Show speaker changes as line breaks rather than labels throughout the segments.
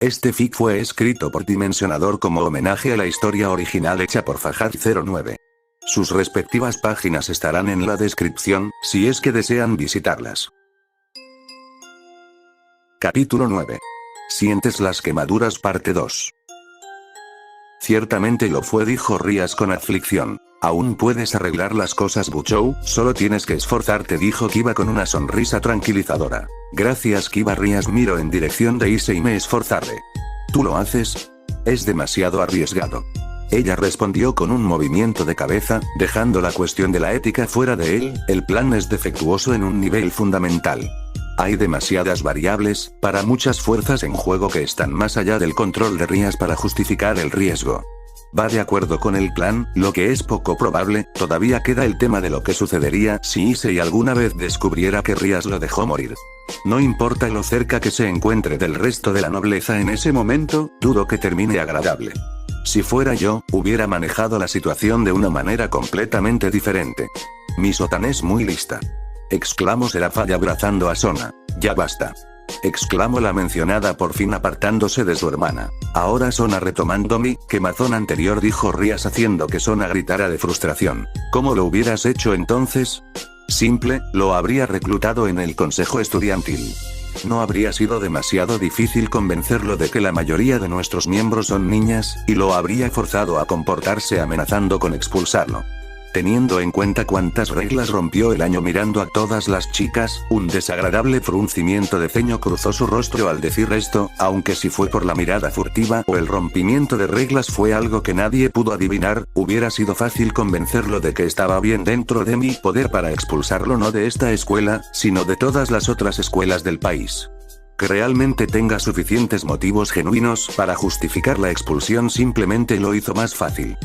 Este fic fue escrito por Dimensionador como homenaje a la historia original hecha por Fajad09. Sus respectivas páginas estarán en la descripción, si es que desean visitarlas. Capítulo 9. Sientes las quemaduras parte 2. Ciertamente lo fue, dijo Rías con aflicción. Aún puedes arreglar las cosas, Buchou, solo tienes que esforzarte, dijo Kiba con una sonrisa tranquilizadora. Gracias, Kiba. Rías miró en dirección de Ise y me esforzaré. ¿Tú lo haces? Es demasiado arriesgado. Ella respondió con un movimiento de cabeza, dejando la cuestión de la ética fuera de él. El plan es defectuoso en un nivel fundamental. Hay demasiadas variables, para muchas fuerzas en juego que están más allá del control de Rías para justificar el riesgo. Va de acuerdo con el plan, lo que es poco probable. Todavía queda el tema de lo que sucedería si Issei alguna vez descubriera que Rías lo dejó morir. No importa lo cerca que se encuentre del resto de la nobleza en ese momento, dudo que termine agradable. Si fuera yo, hubiera manejado la situación de una manera completamente diferente. Mi Sotana es muy lista. Exclamó Serafall abrazando a Sona. Ya basta. Exclamó la mencionada por fin apartándose de su hermana. Ahora Sona retomando mi quemazón anterior, dijo Rías haciendo que Sona gritara de frustración. ¿Cómo lo hubieras hecho entonces? Simple, lo habría reclutado en el consejo estudiantil. No habría sido demasiado difícil convencerlo de que la mayoría de nuestros miembros son niñas, y lo habría forzado a comportarse amenazando con expulsarlo. Teniendo en cuenta cuántas reglas rompió el año mirando a todas las chicas, un desagradable fruncimiento de ceño cruzó su rostro al decir esto, aunque si fue por la mirada furtiva o el rompimiento de reglas fue algo que nadie pudo adivinar, hubiera sido fácil convencerlo de que estaba bien dentro de mi poder para expulsarlo no de esta escuela, sino de todas las otras escuelas del país. Que realmente tenga suficientes motivos genuinos para justificar la expulsión simplemente lo hizo más fácil.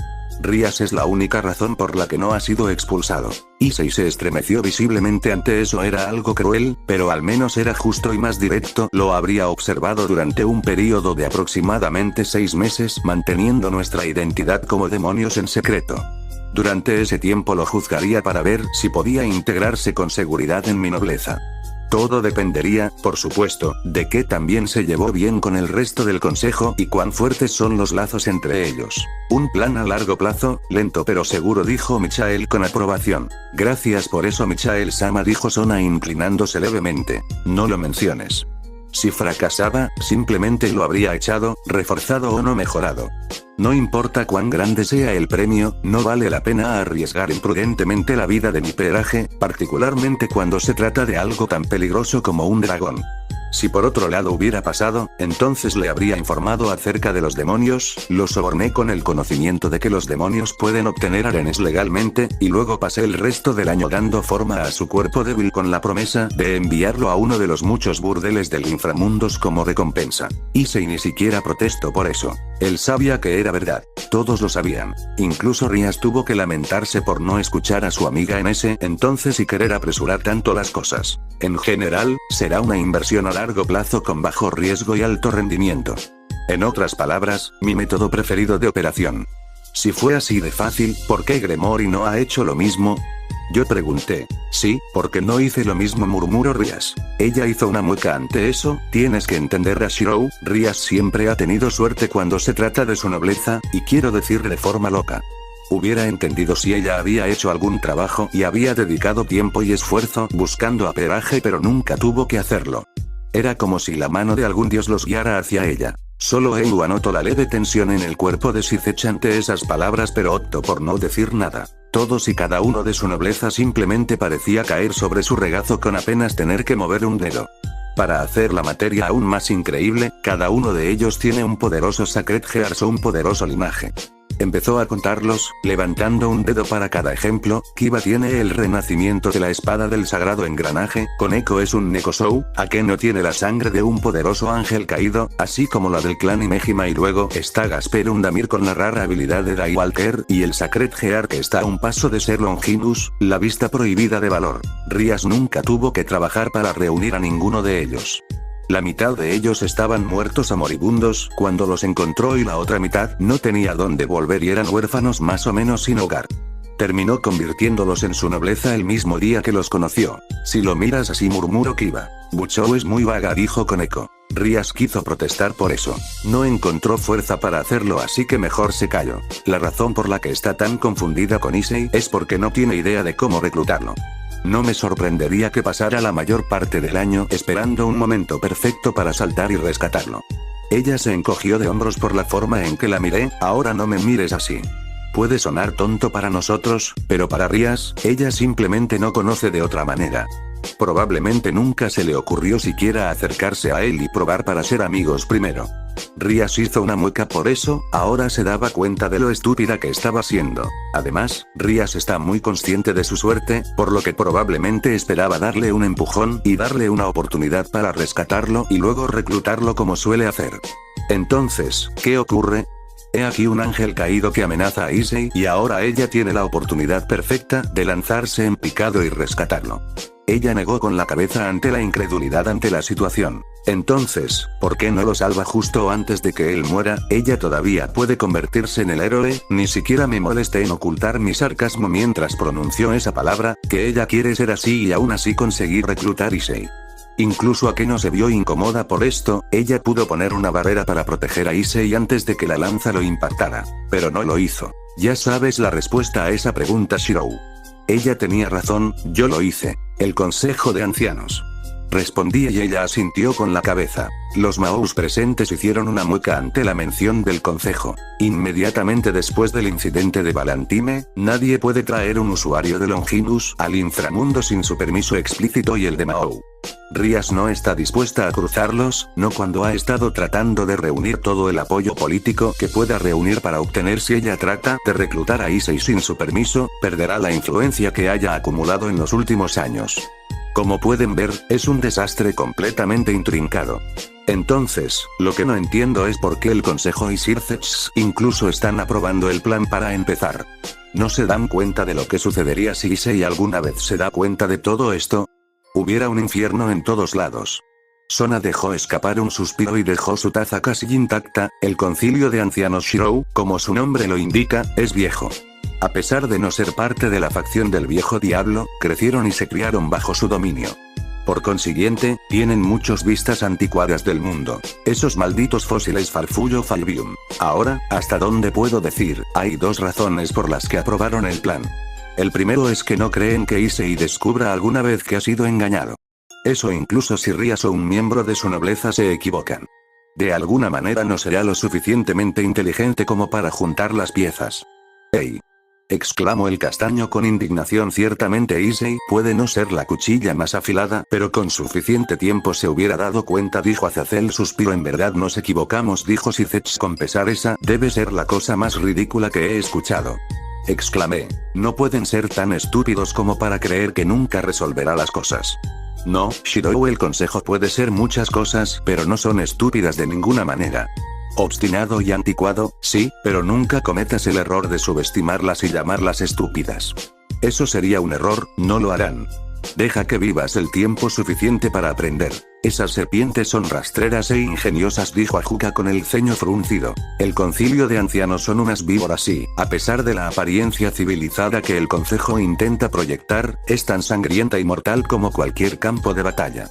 Rías es la única razón por la que no ha sido expulsado. Issei se estremeció visiblemente ante eso. Era algo cruel, pero al menos era justo y más directo. Lo habría observado durante un período de aproximadamente 6 meses, manteniendo nuestra identidad como demonios en secreto. Durante ese tiempo lo juzgaría para ver si podía integrarse con seguridad en mi nobleza. Todo dependería, por supuesto, de que también se llevó bien con el resto del consejo y cuán fuertes son los lazos entre ellos. Un plan a largo plazo, lento pero seguro, dijo Michael con aprobación. Gracias por eso, Michael-sama, dijo Sona inclinándose levemente. No lo menciones. Si fracasaba, simplemente lo habría echado, reforzado o no mejorado. No importa cuán grande sea el premio, no vale la pena arriesgar imprudentemente la vida de mi pelaje, particularmente cuando se trata de algo tan peligroso como un dragón. Si por otro lado hubiera pasado, entonces le habría informado acerca de los demonios, lo soborné con el conocimiento de que los demonios pueden obtener arenes legalmente, y luego pasé el resto del año dando forma a su cuerpo débil con la promesa de enviarlo a uno de los muchos burdeles del inframundos como recompensa. Issei ni siquiera protestó por eso. Él sabía que era verdad. Todos lo sabían. Incluso Rías tuvo que lamentarse por no escuchar a su amiga en ese entonces y querer apresurar tanto las cosas. En general, será una inversión a largo plazo con bajo riesgo y alto rendimiento. En otras palabras, mi método preferido de operación. Si fue así de fácil, ¿por qué Gremory no ha hecho lo mismo? Yo pregunté. Sí, porque no hice lo mismo, murmuró Rías. Ella hizo una mueca ante eso. Tienes que entender a Shirou, Rías siempre ha tenido suerte cuando se trata de su nobleza, y quiero decir de forma loca. Hubiera entendido si ella había hecho algún trabajo y había dedicado tiempo y esfuerzo buscando a Peraje, pero nunca tuvo que hacerlo. Era como si la mano de algún dios los guiara hacia ella. Solo Elu anotó la leve tensión en el cuerpo de Sicech ante esas palabras, pero optó por no decir nada. Todos y cada uno de su nobleza simplemente parecía caer sobre su regazo con apenas tener que mover un dedo. Para hacer la materia aún más increíble, cada uno de ellos tiene un poderoso Sacred Gears o un poderoso linaje. Empezó a contarlos, levantando un dedo para cada ejemplo. Kiba tiene el renacimiento de la espada del sagrado engranaje, Koneko es un Nekosou, Akeno tiene la sangre de un poderoso ángel caído, así como la del clan Imejima, y luego está Gasper Undamir con la rara habilidad de Daywalker, y el Sacred Gear que está a un paso de ser Longinus, la vista prohibida de valor. Rías nunca tuvo que trabajar para reunir a ninguno de ellos. La mitad de ellos estaban muertos o moribundos cuando los encontró y la otra mitad no tenía dónde volver y eran huérfanos más o menos sin hogar. Terminó convirtiéndolos en su nobleza el mismo día que los conoció. Si lo miras así, murmuró Kiba. Buchou es muy vaga, dijo Koneko. Rías quiso protestar por eso. No encontró fuerza para hacerlo, así que mejor se calló. La razón por la que está tan confundida con Issei es porque no tiene idea de cómo reclutarlo. No me sorprendería que pasara la mayor parte del año esperando un momento perfecto para saltar y rescatarlo. Ella se encogió de hombros por la forma en que la miré. Ahora no me mires así. Puede sonar tonto para nosotros, pero para Rías, ella simplemente no conoce de otra manera. Probablemente nunca se le ocurrió siquiera acercarse a él y probar para ser amigos primero. Rías hizo una mueca por eso, ahora se daba cuenta de lo estúpida que estaba siendo. Además, Rías está muy consciente de su suerte, por lo que probablemente esperaba darle un empujón y darle una oportunidad para rescatarlo y luego reclutarlo como suele hacer. Entonces, ¿qué ocurre? He aquí un ángel caído que amenaza a Issei y ahora ella tiene la oportunidad perfecta de lanzarse en picado y rescatarlo. Ella negó con la cabeza ante la incredulidad ante la situación. Entonces, ¿por qué no lo salva justo antes de que él muera? Ella todavía puede convertirse en el héroe. Ni siquiera me molesté en ocultar mi sarcasmo mientras pronunció esa palabra, que ella quiere ser así y aún así conseguir reclutar Issei. Incluso Akeno se vio incómoda por esto. Ella pudo poner una barrera para proteger a Issei antes de que la lanza lo impactara. Pero no lo hizo. Ya sabes la respuesta a esa pregunta, Shirou. Ella tenía razón, yo lo hice. El Consejo de Ancianos. Respondí y ella asintió con la cabeza. Los Maous presentes hicieron una mueca ante la mención del consejo. Inmediatamente después del incidente de Valentine, nadie puede traer un usuario de Longinus al inframundo sin su permiso explícito y el de Mao. Rías no está dispuesta a cruzarlos, no cuando ha estado tratando de reunir todo el apoyo político que pueda reunir para obtener. Si ella trata de reclutar a Issei sin su permiso, perderá la influencia que haya acumulado en los últimos años. Como pueden ver, es un desastre completamente intrincado. Entonces, lo que no entiendo es por qué el Consejo y Sir Zetch incluso están aprobando el plan para empezar. ¿No se dan cuenta de lo que sucedería si Issei alguna vez se da cuenta de todo esto? Hubiera un infierno en todos lados. Sona dejó escapar un suspiro y dejó su taza casi intacta. El concilio de ancianos Shirou, como su nombre lo indica, es viejo. A pesar de no ser parte de la facción del viejo diablo, crecieron y se criaron bajo su dominio. Por consiguiente, tienen muchas vistas anticuadas del mundo. Esos malditos fósiles Farfullo Falbium. Ahora, ¿hasta dónde puedo decir? Hay dos razones por las que aprobaron el plan. El primero es que no creen que Issei descubra alguna vez que ha sido engañado. Eso incluso si Rías o un miembro de su nobleza se equivocan. De alguna manera no será lo suficientemente inteligente como para juntar las piezas. ¡Ey! Exclamó el castaño con indignación. Ciertamente Issei puede no ser la cuchilla más afilada, pero con suficiente tiempo se hubiera dado cuenta, dijo Azazel. Suspiró. En verdad nos equivocamos, dijo Sith con pesar. Esa debe ser la cosa más ridícula que he escuchado. Exclamé. No pueden ser tan estúpidos como para creer que nunca resolverá las cosas. No, Shirou, el consejo puede ser muchas cosas, pero no son estúpidas de ninguna manera. Obstinado y anticuado, sí, pero nunca cometas el error de subestimarlas y llamarlas estúpidas. Eso sería un error, no lo harán. Deja que vivas el tiempo suficiente para aprender. Esas serpientes son rastreras e ingeniosas, dijo Ajuka con el ceño fruncido. El concilio de ancianos son unas víboras y, a pesar de la apariencia civilizada que el consejo intenta proyectar, es tan sangrienta y mortal como cualquier campo de batalla.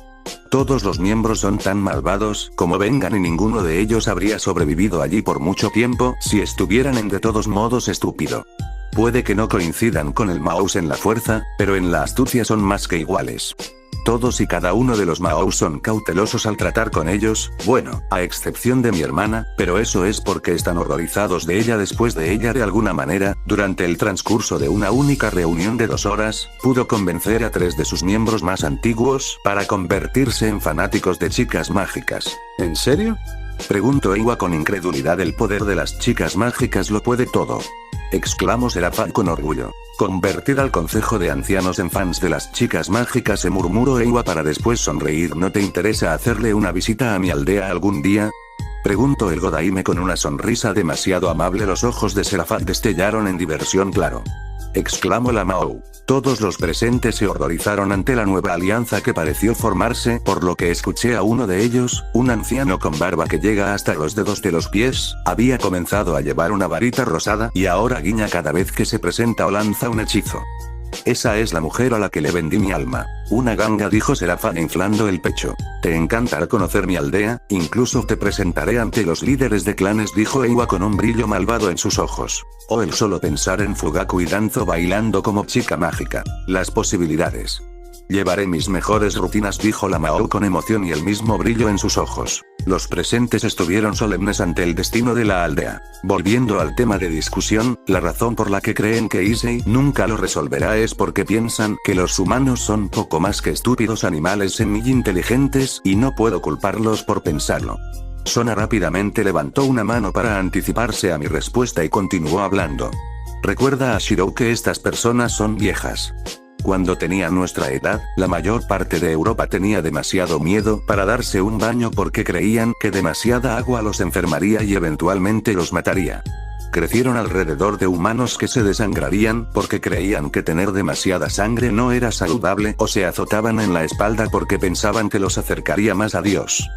Todos los miembros son tan malvados como vengan y ninguno de ellos habría sobrevivido allí por mucho tiempo si estuvieran en de todos modos estúpido. Puede que no coincidan con el Maous en la fuerza, pero en la astucia son más que iguales. Todos y cada uno de los Maous son cautelosos al tratar con ellos, bueno, a excepción de mi hermana, pero eso es porque están horrorizados de ella. Después de ella, de alguna manera, durante el transcurso de una única reunión de 2 horas, pudo convencer a 3 de sus miembros más antiguos para convertirse en fanáticos de chicas mágicas. ¿En serio?, preguntó Iwa con incredulidad. El poder de las chicas mágicas lo puede todo, exclamó Serafal con orgullo. Convertir al consejo de ancianos en fans de las chicas mágicas, se murmuró Iwa para después sonreír. ¿No te interesa hacerle una visita a mi aldea algún día?, preguntó el Godaime con una sonrisa demasiado amable. Los ojos de Serafal destellaron en diversión. Claro, exclamó la Mao. Todos los presentes se horrorizaron ante la nueva alianza que pareció formarse, por lo que escuché a uno de ellos, un anciano con barba que llega hasta los dedos de los pies, había comenzado a llevar una varita rosada y ahora guiña cada vez que se presenta o lanza un hechizo. Esa es la mujer a la que le vendí mi alma. Una ganga, dijo Serafán inflando el pecho. Te encantará conocer mi aldea, incluso te presentaré ante los líderes de clanes, dijo Eiwa con un brillo malvado en sus ojos. Oh, el solo pensar en Fugaku y Danzo bailando como chica mágica. Las posibilidades. Llevaré mis mejores rutinas, dijo la Mao con emoción y el mismo brillo en sus ojos. Los presentes estuvieron solemnes ante el destino de la aldea. Volviendo al tema de discusión, la razón por la que creen que Issei nunca lo resolverá es porque piensan que los humanos son poco más que estúpidos animales semi-inteligentes, y no puedo culparlos por pensarlo. Sona rápidamente levantó una mano para anticiparse a mi respuesta y continuó hablando. Recuerda a Shirou que estas personas son viejas. Cuando tenían nuestra edad, la mayor parte de Europa tenía demasiado miedo para darse un baño porque creían que demasiada agua los enfermaría y eventualmente los mataría. Crecieron alrededor de humanos que se desangrarían porque creían que tener demasiada sangre no era saludable, o se azotaban en la espalda porque pensaban que los acercaría más a Dios.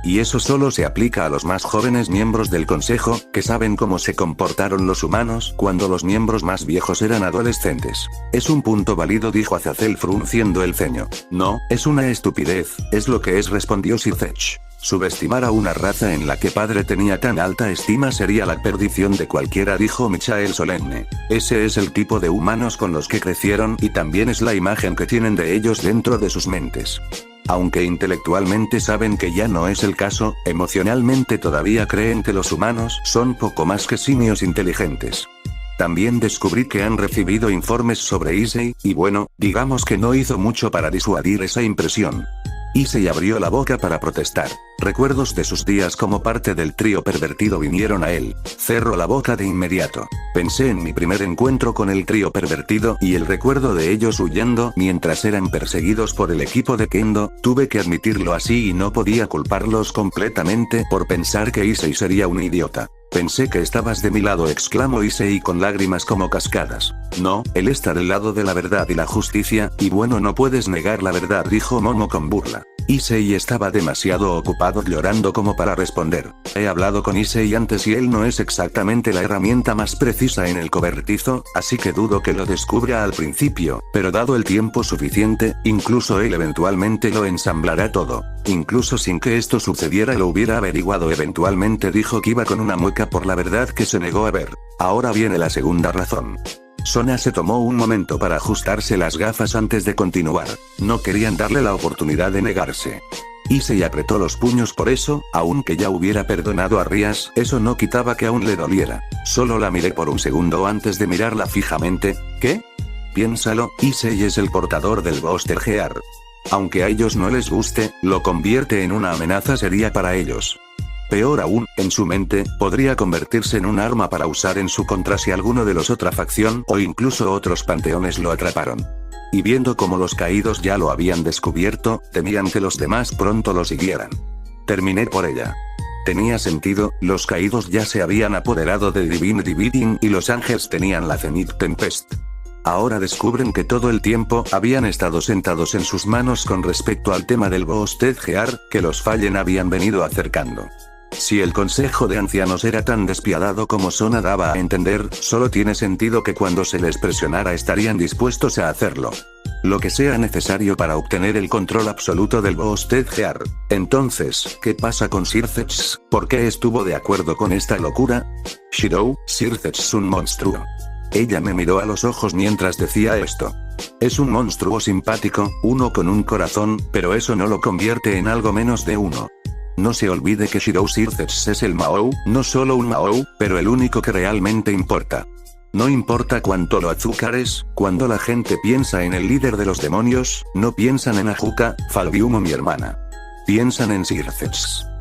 Y eso solo se aplica a los más jóvenes miembros del consejo, que saben cómo se comportaron los humanos cuando los miembros más viejos eran adolescentes. Es un punto válido, dijo Azazel frunciendo el ceño. No, es una estupidez, es lo que es, respondió Sirthech. Subestimar a una raza en la que padre tenía tan alta estima sería la perdición de cualquiera, dijo Michael solemne. Ese es el tipo de humanos con los que crecieron y también es la imagen que tienen de ellos dentro de sus mentes. Aunque intelectualmente saben que ya no es el caso, emocionalmente todavía creen que los humanos son poco más que simios inteligentes. También descubrí que han recibido informes sobre Issei, y bueno, digamos que no hizo mucho para disuadir esa impresión. Issei abrió la boca para protestar. Recuerdos de sus días como parte del trío pervertido vinieron a él. Cerró la boca de inmediato. Pensé en mi primer encuentro con el trío pervertido y el recuerdo de ellos huyendo mientras eran perseguidos por el equipo de Kendo. Tuve que admitirlo así y no podía culparlos completamente por pensar que Issei sería un idiota. Pensé que estabas de mi lado, exclamó Issei con lágrimas como cascadas. No, él está del lado de la verdad y la justicia, y bueno, no puedes negar la verdad, dijo Momo con burla. Issei estaba demasiado ocupado llorando como para responder. He hablado con Issei antes y él no es exactamente la herramienta más precisa en el cobertizo, así que dudo que lo descubra al principio, pero dado el tiempo suficiente, incluso él eventualmente lo ensamblará todo. Incluso sin que esto sucediera lo hubiera averiguado eventualmente, dijo Kiba con una mueca por la verdad que se negó a ver. Ahora viene la segunda razón. Sona se tomó un momento para ajustarse las gafas antes de continuar. No querían darle la oportunidad de negarse. Issei apretó los puños por eso, aunque ya hubiera perdonado a Rias, eso no quitaba que aún le doliera. Solo la miré por un segundo antes de mirarla fijamente. ¿Qué? Piénsalo, Issei es el portador del Booster Gear. Aunque a ellos no les guste, lo convierte en una amenaza seria para ellos. Peor aún, en su mente, podría convertirse en un arma para usar en su contra si alguno de los otra facción o incluso otros panteones lo atraparon. Y viendo cómo los caídos ya lo habían descubierto, temían que los demás pronto lo siguieran. Terminé por ella. Tenía sentido, los caídos ya se habían apoderado de Divine Dividing y los ángeles tenían la Zenith Tempest. Ahora descubren que todo el tiempo habían estado sentados en sus manos con respecto al tema del Boosted Gear, que los Fallen habían venido acercando. Si el Consejo de Ancianos era tan despiadado como Sona daba a entender, solo tiene sentido que cuando se les presionara estarían dispuestos a hacerlo. Lo que sea necesario para obtener el control absoluto del Boosted Gear. Entonces, ¿qué pasa con Sirthech? ¿Por qué estuvo de acuerdo con esta locura? Shirou, Sirthech es un monstruo. Ella me miró a los ojos mientras decía esto. Es un monstruo simpático, uno con un corazón, pero eso no lo convierte en algo menos de uno. No se olvide que Shirou Sirthech es el Mahou, no solo un Mahou, pero el único que realmente importa. No importa cuánto lo azúcares, cuando la gente piensa en el líder de los demonios, no piensan en Ajuka, Falbium o mi hermana. Piensan en Sirthech.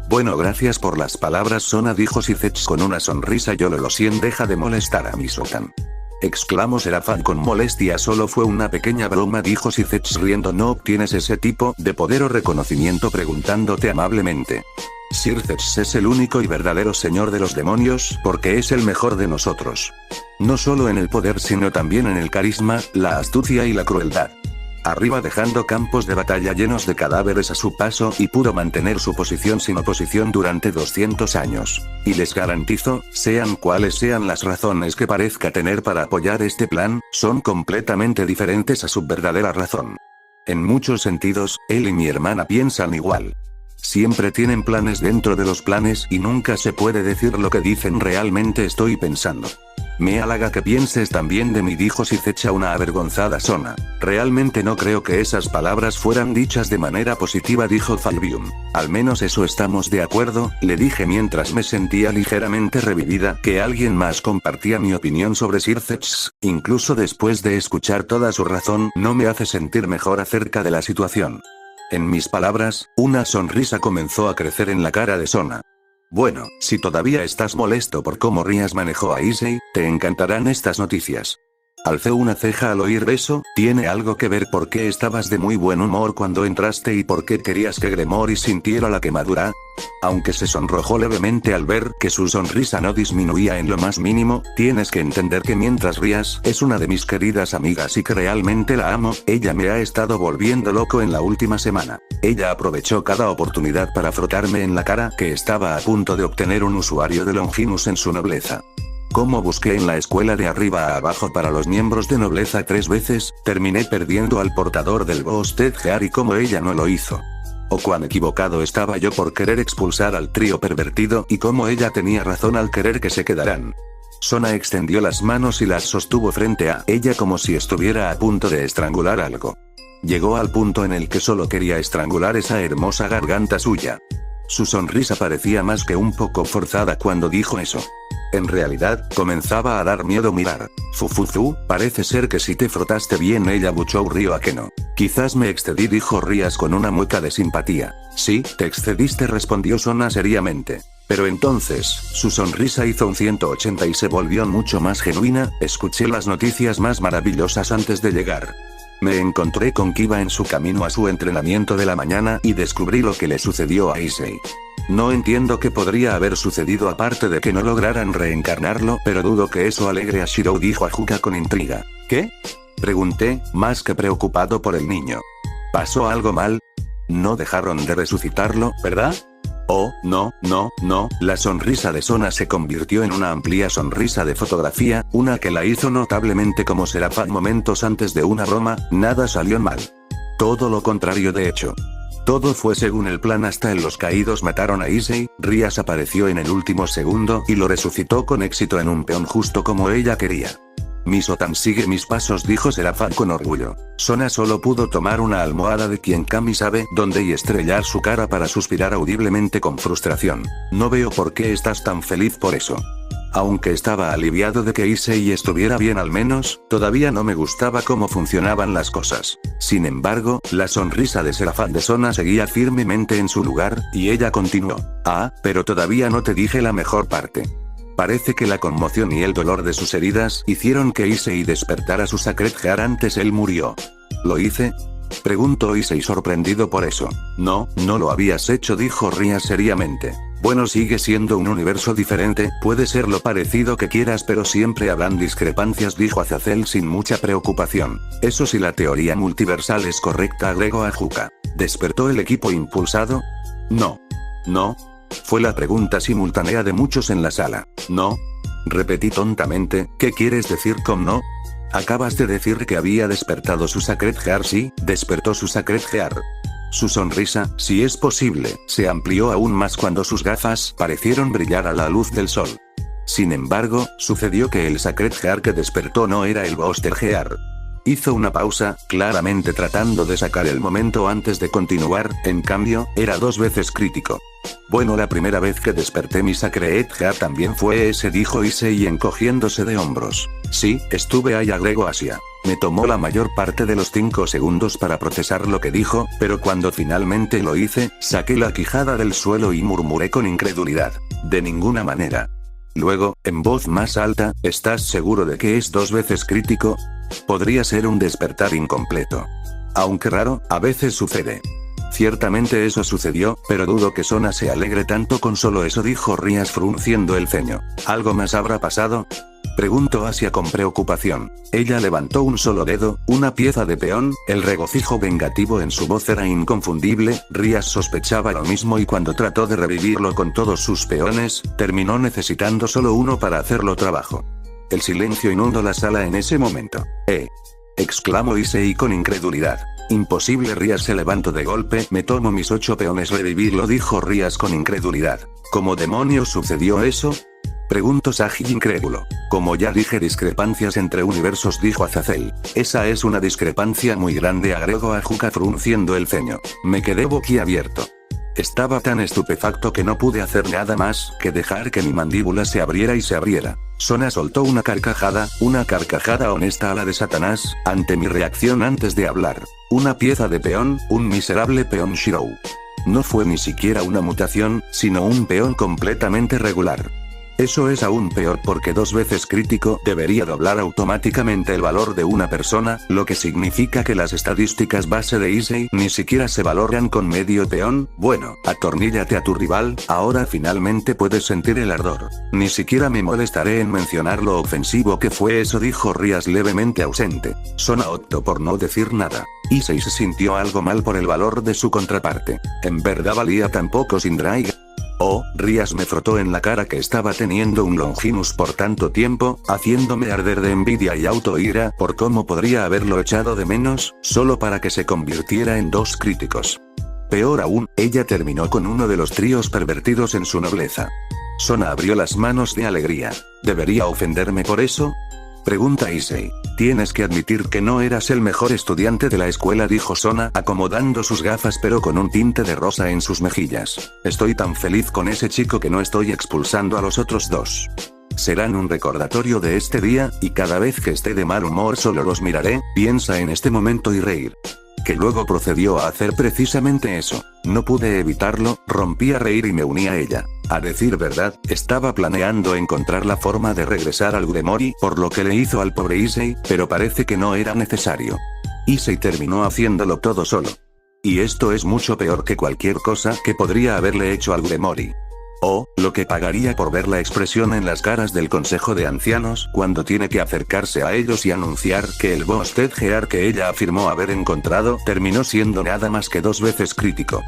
Bueno, gracias por las palabras, Sona, dijo Sirthech con una sonrisa. Yo lo siento, deja de molestar a mi Sotan. Exclamó Serafán con molestia. Solo fue una pequeña broma, dijo Sirthech riendo. No obtienes ese tipo de poder o reconocimiento preguntándote amablemente. Sirthech es el único y verdadero señor de los demonios, porque es el mejor de nosotros. No solo en el poder sino también en el carisma, la astucia y la crueldad. arriba dejando campos de batalla llenos de cadáveres a su paso y pudo mantener su posición sin oposición durante 200 años. Y les garantizo, sean cuales sean las razones que parezca tener para apoyar este plan, son completamente diferentes a su verdadera razón. En muchos sentidos, él y mi hermana piensan igual. Siempre tienen planes dentro de los planes y nunca se puede decir lo que dicen realmente estoy pensando. Me halaga que pienses también de mí, dijo Sith una avergonzada Sona. Realmente no creo que esas palabras fueran dichas de manera positiva, dijo Falbium. Al menos eso estamos de acuerdo, le dije mientras me sentía ligeramente revivida, que alguien más compartía mi opinión sobre Sir Zetch, incluso después de escuchar toda su razón, no me hace sentir mejor acerca de la situación. En mis palabras, una sonrisa comenzó a crecer en la cara de Sona. Bueno, si todavía estás molesto por cómo Rias manejó a Issei, te encantarán estas noticias. Alcé una ceja al oír eso, ¿tiene algo que ver por qué estabas de muy buen humor cuando entraste y por qué querías que Gremory sintiera la quemadura? Aunque se sonrojó levemente al ver que su sonrisa no disminuía en lo más mínimo, tienes que entender que mientras Rias es una de mis queridas amigas y que realmente la amo, ella me ha estado volviendo loco en la última semana. Ella aprovechó cada oportunidad para frotarme en la cara que estaba a punto de obtener un usuario de Longinus en su nobleza. Como busqué en la escuela de arriba a abajo para los miembros de nobleza 3 veces, terminé perdiendo al portador del boss Ted Gear y como ella no lo hizo. O cuán equivocado estaba yo por querer expulsar al trío pervertido y cómo ella tenía razón al querer que se quedaran. Sona extendió las manos y las sostuvo frente a ella como si estuviera a punto de estrangular algo. Llegó al punto en el que solo quería estrangular esa hermosa garganta suya. Su sonrisa parecía más que un poco forzada cuando dijo eso. En realidad, comenzaba a dar miedo mirar. Fufuzu, parece ser que si te frotaste bien, ella buchó río a que no. Quizás me excedí, dijo Rias con una mueca de simpatía. Sí, te excediste, respondió Sona seriamente. Pero entonces, su sonrisa hizo un 180 y se volvió mucho más genuina. Escuché las noticias más maravillosas antes de llegar. Me encontré con Kiba en su camino a su entrenamiento de la mañana y descubrí lo que le sucedió a Issei. No entiendo qué podría haber sucedido aparte de que no lograran reencarnarlo, pero dudo que eso alegre a Shirou, dijo Ajuka con intriga. ¿Qué? Pregunté, más que preocupado por el niño. ¿Pasó algo mal? No dejaron de resucitarlo, ¿verdad? Oh, no, la sonrisa de Sona se convirtió en una amplia sonrisa de fotografía, una que la hizo notablemente como Serafán momentos antes de una broma, nada salió mal. Todo lo contrario de hecho. Todo fue según el plan hasta en los caídos mataron a Issei, Rias apareció en el último segundo y lo resucitó con éxito en un peón justo como ella quería. Mi Sotan sigue mis pasos, dijo Serafán con orgullo. Sona solo pudo tomar una almohada de quien Kami sabe dónde y estrellar su cara para suspirar audiblemente con frustración. No veo por qué estás tan feliz por eso. Aunque estaba aliviado de que Issei estuviera bien, al menos, todavía no me gustaba cómo funcionaban las cosas. Sin embargo, la sonrisa de Serafán de Sona seguía firmemente en su lugar, y ella continuó. Ah, pero todavía no te dije la mejor parte. Parece que la conmoción y el dolor de sus heridas hicieron que Issei despertara su Sacred Heart antes él murió. ¿Lo hice? Preguntó Issei sorprendido por eso. No lo habías hecho, dijo Ria seriamente. Bueno, sigue siendo un universo diferente, puede ser lo parecido que quieras, pero siempre habrán discrepancias, dijo Azazel sin mucha preocupación. Eso si la teoría multiversal es correcta, agregó Ajuka. ¿Despertó el equipo impulsado? No. Fue la pregunta simultánea de muchos en la sala. No. Repetí tontamente, ¿qué quieres decir con no? Acabas de decir que había despertado su Sacred Heart. Sí, despertó su Sacred Heart. Su sonrisa, si es posible, se amplió aún más cuando sus gafas parecieron brillar a la luz del sol. Sin embargo, sucedió que el Sacred Heart que despertó no era el Booster Heart. Hizo una pausa, claramente tratando de sacar el momento antes de continuar, en cambio, era 2 veces crítico. Bueno, la primera vez que desperté mi Sacred Heart también fue ese, dijo Issei encogiéndose de hombros. Sí, estuve ahí, agregó Asia. Me tomó la mayor parte de los 5 segundos para procesar lo que dijo, pero cuando finalmente lo hice, saqué la quijada del suelo y murmuré con incredulidad. De ninguna manera. Luego, en voz más alta, ¿estás seguro de que es 2 veces crítico? Podría ser un despertar incompleto. Aunque raro, a veces sucede. Ciertamente eso sucedió, pero dudo que Sona se alegre tanto con solo eso, dijo Rias frunciendo el ceño. ¿Algo más habrá pasado? Preguntó Asia con preocupación. Ella levantó un solo dedo, una pieza de peón, el regocijo vengativo en su voz era inconfundible. Rías sospechaba lo mismo y cuando trató de revivirlo con todos sus peones, terminó necesitando solo uno para hacerlo trabajo. El silencio inundó la sala en ese momento. Exclamó Issei con incredulidad. Imposible. Rías se levantó de golpe. Me tomo mis 8 peones. Revivirlo, dijo Rías con incredulidad. ¿Cómo demonios sucedió eso? Preguntó Sagi incrédulo. Como ya dije, discrepancias entre universos, dijo Azazel. Esa es una discrepancia muy grande, agregó Ajuka frunciendo el ceño. Me quedé boquiabierto. Estaba tan estupefacto que no pude hacer nada más que dejar que mi mandíbula se abriera y se abriera. Sona soltó una carcajada honesta a la de Satanás, ante mi reacción antes de hablar. Una pieza de peón, un miserable peón Shirou. No fue ni siquiera una mutación, sino un peón completamente regular. Eso es aún peor porque 2 veces crítico debería doblar automáticamente el valor de una persona, lo que significa que las estadísticas base de Issei ni siquiera se valoran con medio peón. Bueno, atorníllate a tu rival, ahora finalmente puedes sentir el ardor. Ni siquiera me molestaré en mencionar lo ofensivo que fue eso, dijo Rías levemente ausente. Sona optó por no decir nada. Issei se sintió algo mal por el valor de su contraparte. ¿En verdad valía tan poco sin Draiga? Rías me frotó en la cara que estaba teniendo un Longinus por tanto tiempo, haciéndome arder de envidia y autoira por cómo podría haberlo echado de menos, solo para que se convirtiera en 2 críticos. Peor aún, ella terminó con uno de los tríos pervertidos en su nobleza. Sona abrió las manos de alegría. ¿Debería ofenderme por eso? Pregunta Issei. Tienes que admitir que no eras el mejor estudiante de la escuela, dijo Sona acomodando sus gafas pero con un tinte de rosa en sus mejillas. Estoy tan feliz con ese chico que no estoy expulsando a los otros 2. Serán un recordatorio de este día, y cada vez que esté de mal humor solo los miraré, piensa en este momento y reír. Que luego procedió a hacer precisamente eso. No pude evitarlo, rompí a reír y me uní a ella. A decir verdad, estaba planeando encontrar la forma de regresar al Udemori por lo que le hizo al pobre Issei, pero parece que no era necesario. Issei terminó haciéndolo todo solo. Y esto es mucho peor que cualquier cosa que podría haberle hecho al Udemori. Lo que pagaría por ver la expresión en las caras del Consejo de Ancianos cuando tiene que acercarse a ellos y anunciar que el Boss Ted Gear que ella afirmó haber encontrado terminó siendo nada más que 2 veces crítico.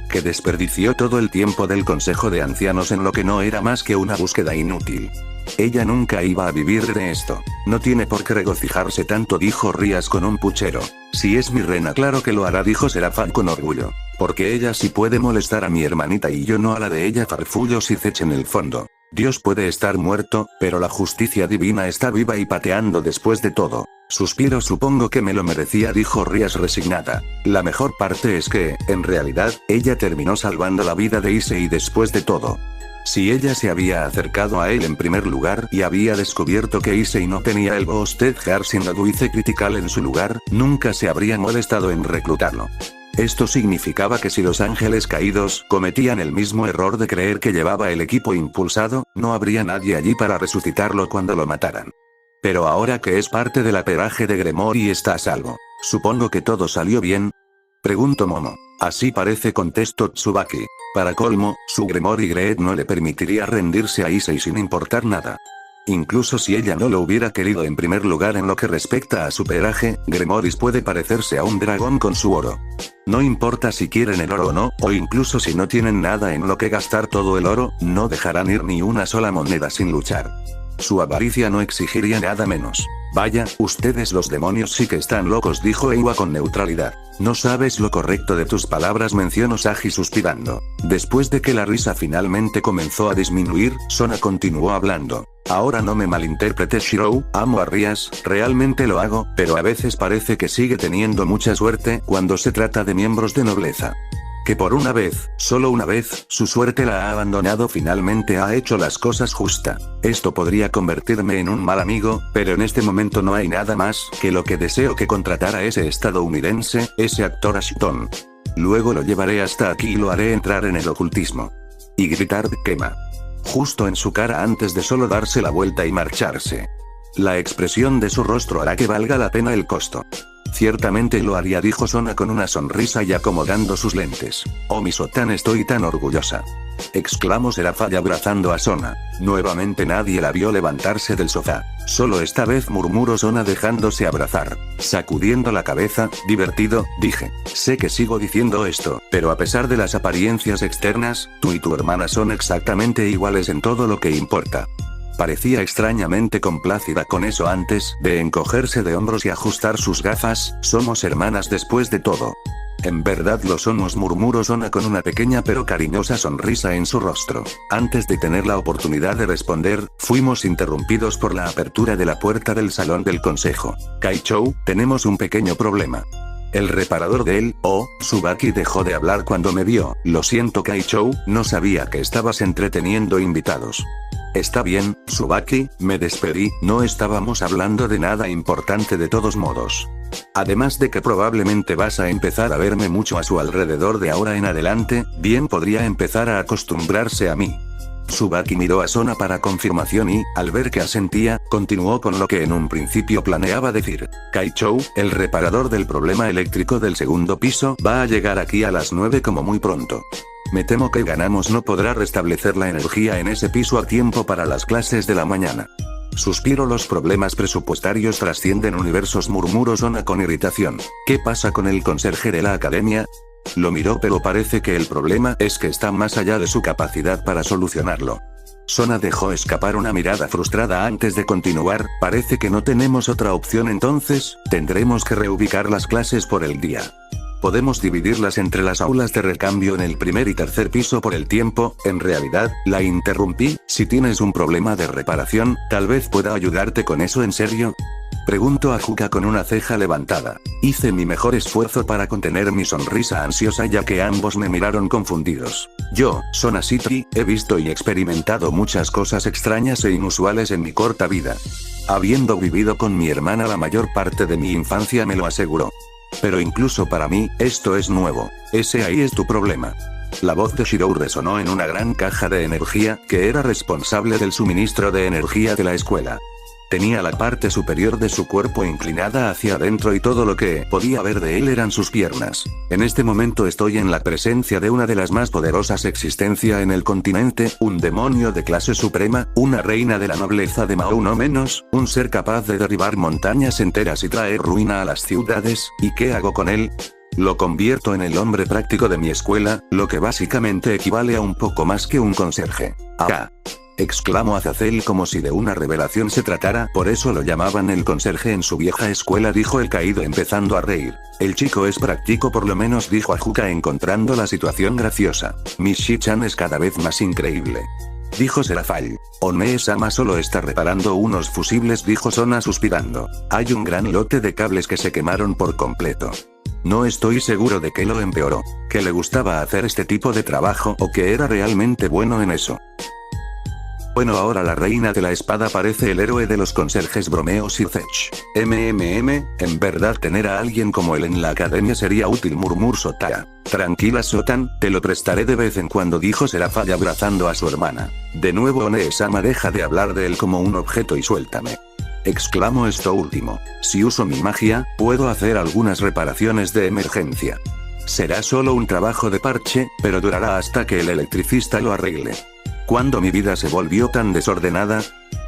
Que desperdició todo el tiempo del Consejo de Ancianos en lo que no era más que una búsqueda inútil. Ella nunca iba a vivir de esto. No tiene por qué regocijarse tanto, dijo Rías con un puchero. Si es mi reina, claro que lo hará, dijo Serafán con orgullo. Porque ella sí puede molestar a mi hermanita y yo no a la de ella, farfulló Sicech en el fondo. Dios puede estar muerto, pero la justicia divina está viva y pateando después de todo. Suspiro, supongo que me lo merecía, dijo Rías resignada. La mejor parte es que, en realidad, ella terminó salvando la vida de Issei después de todo. Si ella se había acercado a él en primer lugar y había descubierto que Issei no tenía el Boss Ted Gear sin la Duice Critical en su lugar, nunca se habría molestado en reclutarlo. Esto significaba que si los ángeles caídos cometían el mismo error de creer que llevaba el equipo impulsado, no habría nadie allí para resucitarlo cuando lo mataran. Pero ahora que es parte del aperaje de Gremory está a salvo. Supongo que todo salió bien. Preguntó Momo. Así parece, contestó Tsubaki. Para colmo, su Gremory Greed no le permitiría rendirse a Issei sin importar nada. Incluso si ella no lo hubiera querido en primer lugar en lo que respecta a su pelaje, Gremoris puede parecerse a un dragón con su oro. No importa si quieren el oro o no, o incluso si no tienen nada en lo que gastar todo el oro, no dejarán ir ni una sola moneda sin luchar. Su avaricia no exigiría nada menos. Vaya, ustedes los demonios sí que están locos, dijo Eiwa con neutralidad. No sabes lo correcto de tus palabras, mencionó Sagi suspirando. Después de que la risa finalmente comenzó a disminuir, Sona continuó hablando. Ahora no me malinterpretes, Shirou, amo a Rías, realmente lo hago, pero a veces parece que sigue teniendo mucha suerte cuando se trata de miembros de nobleza. Que por una vez, solo una vez, su suerte la ha abandonado, finalmente ha hecho las cosas justa. Esto podría convertirme en un mal amigo, pero en este momento no hay nada más que lo que deseo que contratar a ese estadounidense, ese actor Ashton. Luego lo llevaré hasta aquí y lo haré entrar en el ocultismo. Y gritar quema. Justo en su cara antes de solo darse la vuelta y marcharse. La expresión de su rostro hará que valga la pena el costo. Ciertamente lo haría, dijo Sona con una sonrisa y acomodando sus lentes. Oh Miso-tan, estoy tan orgullosa. Exclamó Serafall abrazando a Sona. Nuevamente nadie la vio levantarse del sofá. Solo esta vez, murmuró Sona dejándose abrazar. Sacudiendo la cabeza, divertido, dije. Sé que sigo diciendo esto, pero a pesar de las apariencias externas, tú y tu hermana son exactamente iguales en todo lo que importa. Parecía extrañamente complacida con eso antes de encogerse de hombros y ajustar sus gafas. Somos hermanas después de todo. En verdad lo somos, murmuró Sona con una pequeña pero cariñosa sonrisa en su rostro. Antes de tener la oportunidad de responder, fuimos interrumpidos por la apertura de la puerta del salón del consejo. Kaichou, tenemos un pequeño problema. El reparador de él, Tsubaki dejó de hablar cuando me vio. Lo siento Kaichou, no sabía que estabas entreteniendo invitados. Está bien, Tsubaki, me despedí, no estábamos hablando de nada importante de todos modos. Además de que probablemente vas a empezar a verme mucho a su alrededor de ahora en adelante, bien podría empezar a acostumbrarse a mí. Tsubaki miró a Sona para confirmación y, al ver que asentía, continuó con lo que en un principio planeaba decir. Kaichou, el reparador del problema eléctrico del segundo piso, va a llegar aquí a las 9 como muy pronto. Me temo que ganamos no podrá restablecer la energía en ese piso a tiempo para las clases de la mañana. Suspiro, los problemas presupuestarios trascienden universos, murmuró Sona con irritación. ¿Qué pasa con el conserje de la academia? Lo miró, pero parece que el problema es que está más allá de su capacidad para solucionarlo. Sona dejó escapar una mirada frustrada antes de continuar. Parece que no tenemos otra opción, entonces, tendremos que reubicar las clases por el día. Podemos dividirlas entre las aulas de recambio en el primer y tercer piso por el tiempo. En realidad, la interrumpí, si tienes un problema de reparación, tal vez pueda ayudarte con eso. ¿En serio? Preguntó a Hakuka con una ceja levantada. Hice mi mejor esfuerzo para contener mi sonrisa ansiosa ya que ambos me miraron confundidos. Yo, Sona Shitori, he visto y experimentado muchas cosas extrañas e inusuales en mi corta vida. Habiendo vivido con mi hermana la mayor parte de mi infancia, me lo aseguró. Pero incluso para mí, esto es nuevo. Ese ahí es tu problema. La voz de Shirou resonó en una gran caja de energía, que era responsable del suministro de energía de la escuela. Tenía la parte superior de su cuerpo inclinada hacia adentro y todo lo que podía ver de él eran sus piernas. En este momento estoy en la presencia de una de las más poderosas existencias en el continente, un demonio de clase suprema, una reina de la nobleza de Mao no menos, un ser capaz de derribar montañas enteras y traer ruina a las ciudades. ¿Y qué hago con él? Lo convierto en el hombre práctico de mi escuela, lo que básicamente equivale a un poco más que un conserje. ¡Ah! Exclamó Azazel como si de una revelación se tratara. Por eso lo llamaban el conserje en su vieja escuela, dijo el caído empezando a reír. El chico es práctico, por lo menos, dijo Hakuka encontrando la situación graciosa. Miss Shi-chan es cada vez más increíble, dijo Serafall. One-sama solo está reparando unos fusibles, dijo Sona suspirando. Hay un gran lote de cables que se quemaron por completo. No estoy seguro de que lo empeoró, que le gustaba hacer este tipo de trabajo o que era realmente bueno en eso. Bueno, ahora la reina de la espada parece el héroe de los conserjes, bromeó Sir Zech. En verdad tener a alguien como él en la academia sería útil, murmuró Sota. Tranquila Sotan, te lo prestaré de vez en cuando, dijo Serafall abrazando a su hermana. De nuevo One-sama, deja de hablar de él como un objeto y suéltame. Exclamó esto último. Si uso mi magia, puedo hacer algunas reparaciones de emergencia. Será solo un trabajo de parche, pero durará hasta que el electricista lo arregle. ¿Cuándo mi vida se volvió tan desordenada?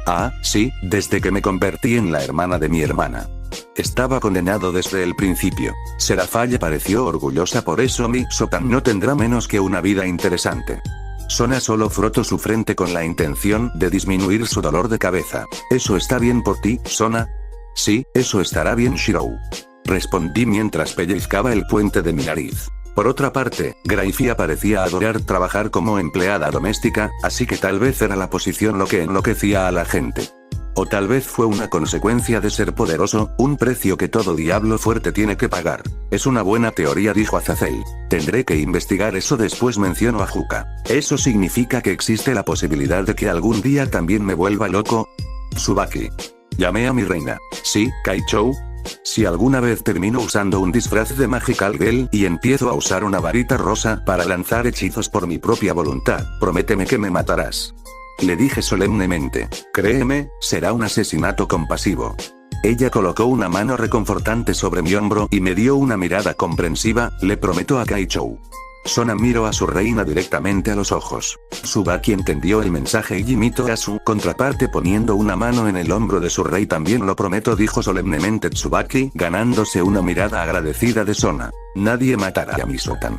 Ah, sí, desde que me convertí en la hermana de mi hermana. Estaba condenado desde el principio. Serafall pareció orgullosa, por eso mi Sotan no tendrá menos que una vida interesante. Sona solo frotó su frente con la intención de disminuir su dolor de cabeza. ¿Eso está bien por ti, Sona? Sí, eso estará bien, Shirou. Respondí mientras pellizcaba el puente de mi nariz. Por otra parte, Graifia parecía adorar trabajar como empleada doméstica, así que tal vez era la posición lo que enloquecía a la gente. O tal vez fue una consecuencia de ser poderoso, un precio que todo diablo fuerte tiene que pagar. Es una buena teoría, dijo Azazel. Tendré que investigar eso después, mencionó a Hakuka. ¿Eso significa que existe la posibilidad de que algún día también me vuelva loco? Tsubaki. Llamé a mi reina. Sí, Kaichou. Si alguna vez termino usando un disfraz de Magical Girl y empiezo a usar una varita rosa para lanzar hechizos por mi propia voluntad, prométeme que me matarás. Le dije solemnemente. Créeme, será un asesinato compasivo. Ella colocó una mano reconfortante sobre mi hombro y me dio una mirada comprensiva, le prometo a Kaichou. Sona miró a su reina directamente a los ojos. Tsubaki entendió el mensaje y imitó a su contraparte poniendo una mano en el hombro de su rey. También lo prometo, dijo solemnemente Tsubaki, ganándose una mirada agradecida de Sona. Nadie matará a mi Sotan,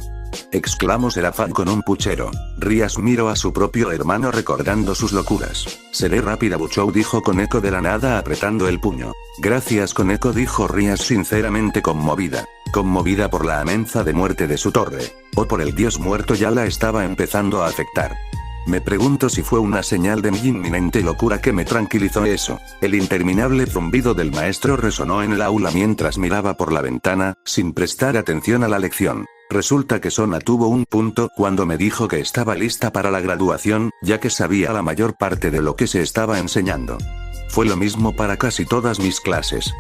exclamó Serafán con un puchero. Rias miró a su propio hermano recordando sus locuras. Seré rápida, Buchou dijo Koneko de la nada apretando el puño. Gracias Koneko, dijo Rias sinceramente conmovida. Conmovida por la amenaza de muerte de su torre. O por el dios muerto ya la estaba empezando a afectar. Me pregunto si fue una señal de mi inminente locura que me tranquilizó eso. El interminable zumbido del maestro resonó en el aula mientras miraba por la ventana, sin prestar atención a la lección. Resulta que Sona tuvo un punto cuando me dijo que estaba lista para la graduación, ya que sabía la mayor parte de lo que se estaba enseñando. Fue lo mismo para casi todas mis clases.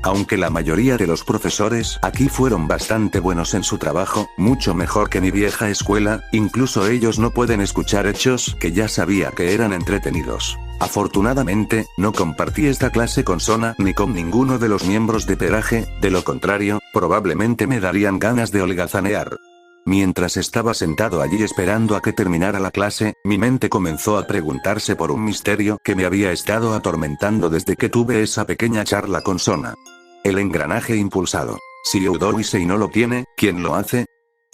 Aunque la mayoría de los profesores aquí fueron bastante buenos en su trabajo, mucho mejor que mi vieja escuela, incluso ellos no pueden escuchar hechos que ya sabía que eran entretenidos. Afortunadamente, no compartí esta clase con Sona ni con ninguno de los miembros de Peraje, de lo contrario, probablemente me darían ganas de holgazanear. Mientras estaba sentado allí esperando a que terminara la clase, mi mente comenzó a preguntarse por un misterio que me había estado atormentando desde que tuve esa pequeña charla con Sona. El engranaje impulsado. Si Eudoisei no lo tiene, ¿quién lo hace?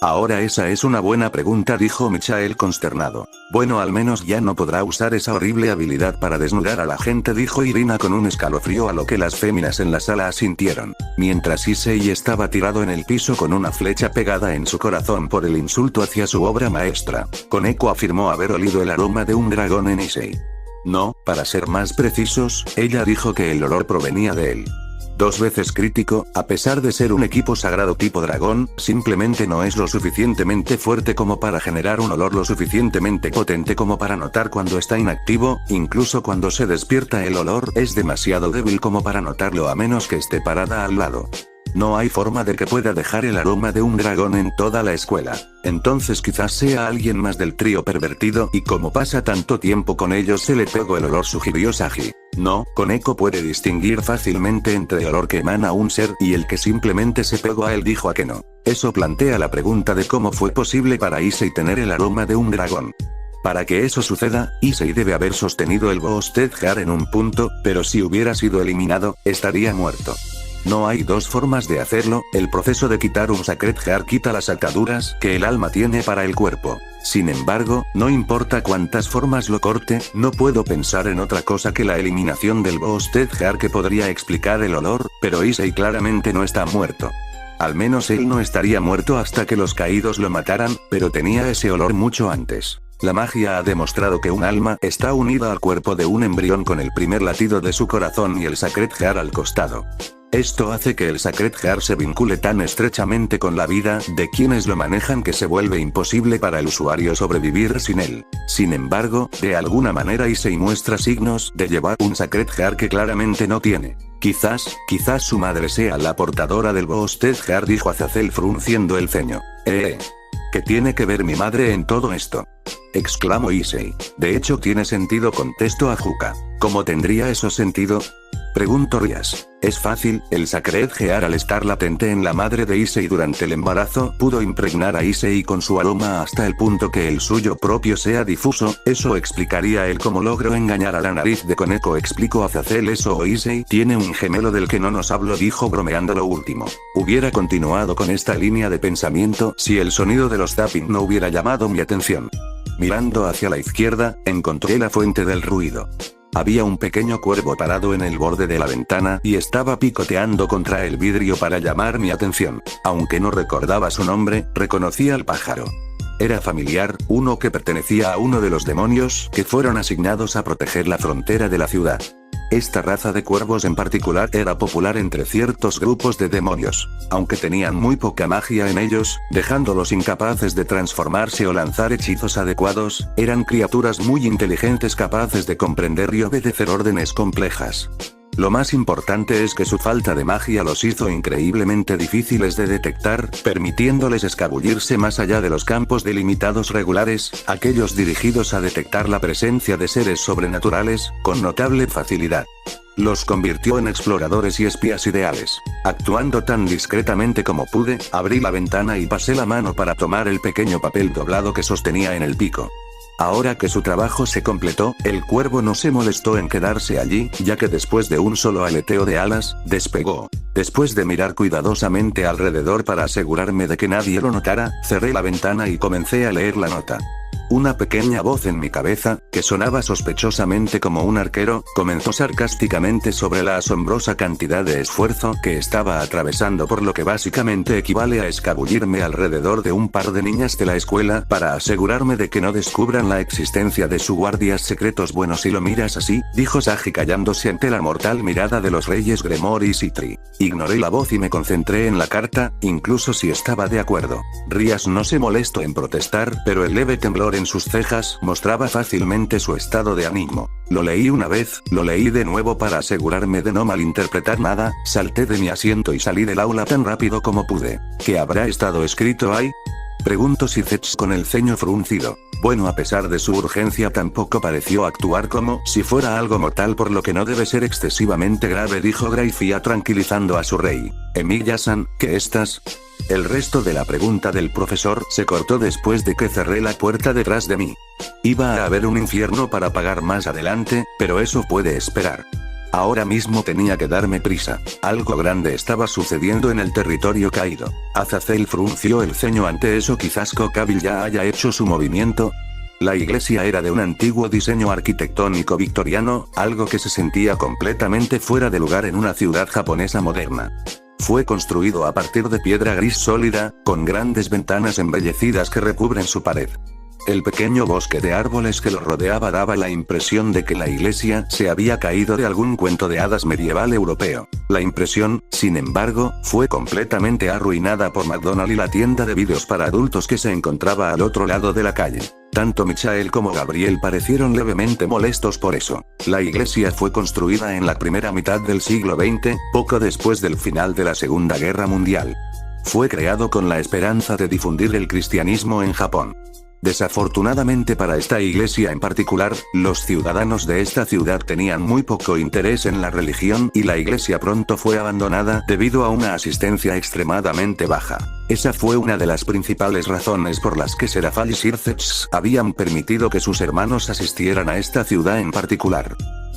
Ahora esa es una buena pregunta, dijo Michael consternado. Bueno, al menos ya no podrá usar esa horrible habilidad para desnudar a la gente, dijo Irina con un escalofrío, a lo que las féminas en la sala asintieron. Mientras Issei estaba tirado en el piso con una flecha pegada en su corazón por el insulto hacia su obra maestra, Koneko afirmó haber olido el aroma de un dragón en Issei. No, para ser más precisos, ella dijo que el olor provenía de él. 2 veces crítico, a pesar de ser un equipo sagrado tipo dragón, simplemente no es lo suficientemente fuerte como para generar un olor lo suficientemente potente como para notar cuando está inactivo, incluso cuando se despierta el olor es demasiado débil como para notarlo a menos que esté parada al lado. No hay forma de que pueda dejar el aroma de un dragón en toda la escuela. Entonces quizás sea alguien más del trío pervertido y como pasa tanto tiempo con ellos se le pegó el olor, sugirió Sagi. No, Koneko puede distinguir fácilmente entre el olor que emana un ser y el que simplemente se pegó a él, dijo Akeno. Eso plantea la pregunta de cómo fue posible para Issei tener el aroma de un dragón. Para que eso suceda, Issei debe haber sostenido el Boosted Heart en un punto, pero si hubiera sido eliminado, estaría muerto. No hay 2 formas de hacerlo, el proceso de quitar un Sacred Heart quita las ataduras que el alma tiene para el cuerpo. Sin embargo, no importa cuántas formas lo corte, no puedo pensar en otra cosa que la eliminación del Boosted Heart que podría explicar el olor, pero Issei claramente no está muerto. Al menos él no estaría muerto hasta que los caídos lo mataran, pero tenía ese olor mucho antes. La magia ha demostrado que un alma está unida al cuerpo de un embrión con el primer latido de su corazón y el Sacred Heart al costado. Esto hace que el Sacred Heart se vincule tan estrechamente con la vida de quienes lo manejan que se vuelve imposible para el usuario sobrevivir sin él. Sin embargo, de alguna manera Issei muestra signos de llevar un Sacred Heart que claramente no tiene. Quizás su madre sea la portadora del Boosted Heart, dijo Azazel frunciendo el ceño. ¿Qué tiene que ver mi madre en todo esto?, exclamó Issei. De hecho tiene sentido, contestó Ajuka. ¿Cómo tendría eso sentido?, preguntó Rias. Es fácil, el Sacred Heart al estar latente en la madre de Issei durante el embarazo, pudo impregnar a Issei con su aroma hasta el punto que el suyo propio sea difuso, eso explicaría el cómo logró engañar a la nariz de Koneko, explicó Azazel. Eso o Issei tiene un gemelo del que no nos habló, dijo bromeando lo último. Hubiera continuado con esta línea de pensamiento si el sonido de los zapping no hubiera llamado mi atención. Mirando hacia la izquierda, encontré la fuente del ruido. Había un pequeño cuervo parado en el borde de la ventana y estaba picoteando contra el vidrio para llamar mi atención. Aunque no recordaba su nombre, reconocí al pájaro. Era familiar, uno que pertenecía a uno de los demonios que fueron asignados a proteger la frontera de la ciudad. Esta raza de cuervos en particular era popular entre ciertos grupos de demonios, aunque tenían muy poca magia en ellos, dejándolos incapaces de transformarse o lanzar hechizos adecuados, eran criaturas muy inteligentes capaces de comprender y obedecer órdenes complejas. Lo más importante es que su falta de magia los hizo increíblemente difíciles de detectar, permitiéndoles escabullirse más allá de los campos delimitados regulares, aquellos dirigidos a detectar la presencia de seres sobrenaturales, con notable facilidad. Los convirtió en exploradores y espías ideales. Actuando tan discretamente como pude, abrí la ventana y pasé la mano para tomar el pequeño papel doblado que sostenía en el pico. Ahora que su trabajo se completó, el cuervo no se molestó en quedarse allí, ya que después de un solo aleteo de alas, despegó. Después de mirar cuidadosamente alrededor para asegurarme de que nadie lo notara, cerré la ventana y comencé a leer la nota. Una pequeña voz en mi cabeza, que sonaba sospechosamente como un arquero, comenzó sarcásticamente sobre la asombrosa cantidad de esfuerzo que estaba atravesando, por lo que básicamente equivale a escabullirme alrededor de un par de niñas de la escuela para asegurarme de que no descubran la existencia de sus guardias secretos. Bueno, si lo miras así, dijo Sagi callándose ante la mortal mirada de los reyes Gremor y Citri. Ignoré la voz y me concentré en la carta, incluso si estaba de acuerdo. Rias no se molestó en protestar, pero el leve temblor en sus cejas mostraba fácilmente su estado de ánimo. Lo leí una vez, lo leí de nuevo para asegurarme de no malinterpretar nada, salté de mi asiento y salí del aula tan rápido como pude. ¿Qué habrá estado escrito ahí? Preguntó Sitch con el ceño fruncido. Bueno, a pesar de su urgencia tampoco pareció actuar como si fuera algo mortal, por lo que no debe ser excesivamente grave, dijo Grayfia tranquilizando a su rey. Emilia-san, ¿qué estás? El resto de la pregunta del profesor se cortó después de que cerré la puerta detrás de mí. Iba a haber un infierno para pagar más adelante, pero eso puede esperar. Ahora mismo tenía que darme prisa. Algo grande estaba sucediendo en el territorio caído. Azazel frunció el ceño ante eso. Quizás Kokaville ya haya hecho su movimiento. La iglesia era de un antiguo diseño arquitectónico victoriano, algo que se sentía completamente fuera de lugar en una ciudad japonesa moderna. Fue construido a partir de piedra gris sólida, con grandes ventanas embellecidas que recubren su pared. El pequeño bosque de árboles que lo rodeaba daba la impresión de que la iglesia se había caído de algún cuento de hadas medieval europeo. La impresión, sin embargo, fue completamente arruinada por McDonald's y la tienda de vídeos para adultos que se encontraba al otro lado de la calle. Tanto Michael como Gabriel parecieron levemente molestos por eso. La iglesia fue construida en la primera mitad del siglo XX, poco después del final de la Segunda Guerra Mundial. Fue creado con la esperanza de difundir el cristianismo en Japón. Desafortunadamente para esta iglesia en particular, los ciudadanos de esta ciudad tenían muy poco interés en la religión y la iglesia pronto fue abandonada debido a una asistencia extremadamente baja. Esa fue una de las principales razones por las que Serafall y Sircex habían permitido que sus hermanos asistieran a esta ciudad en particular.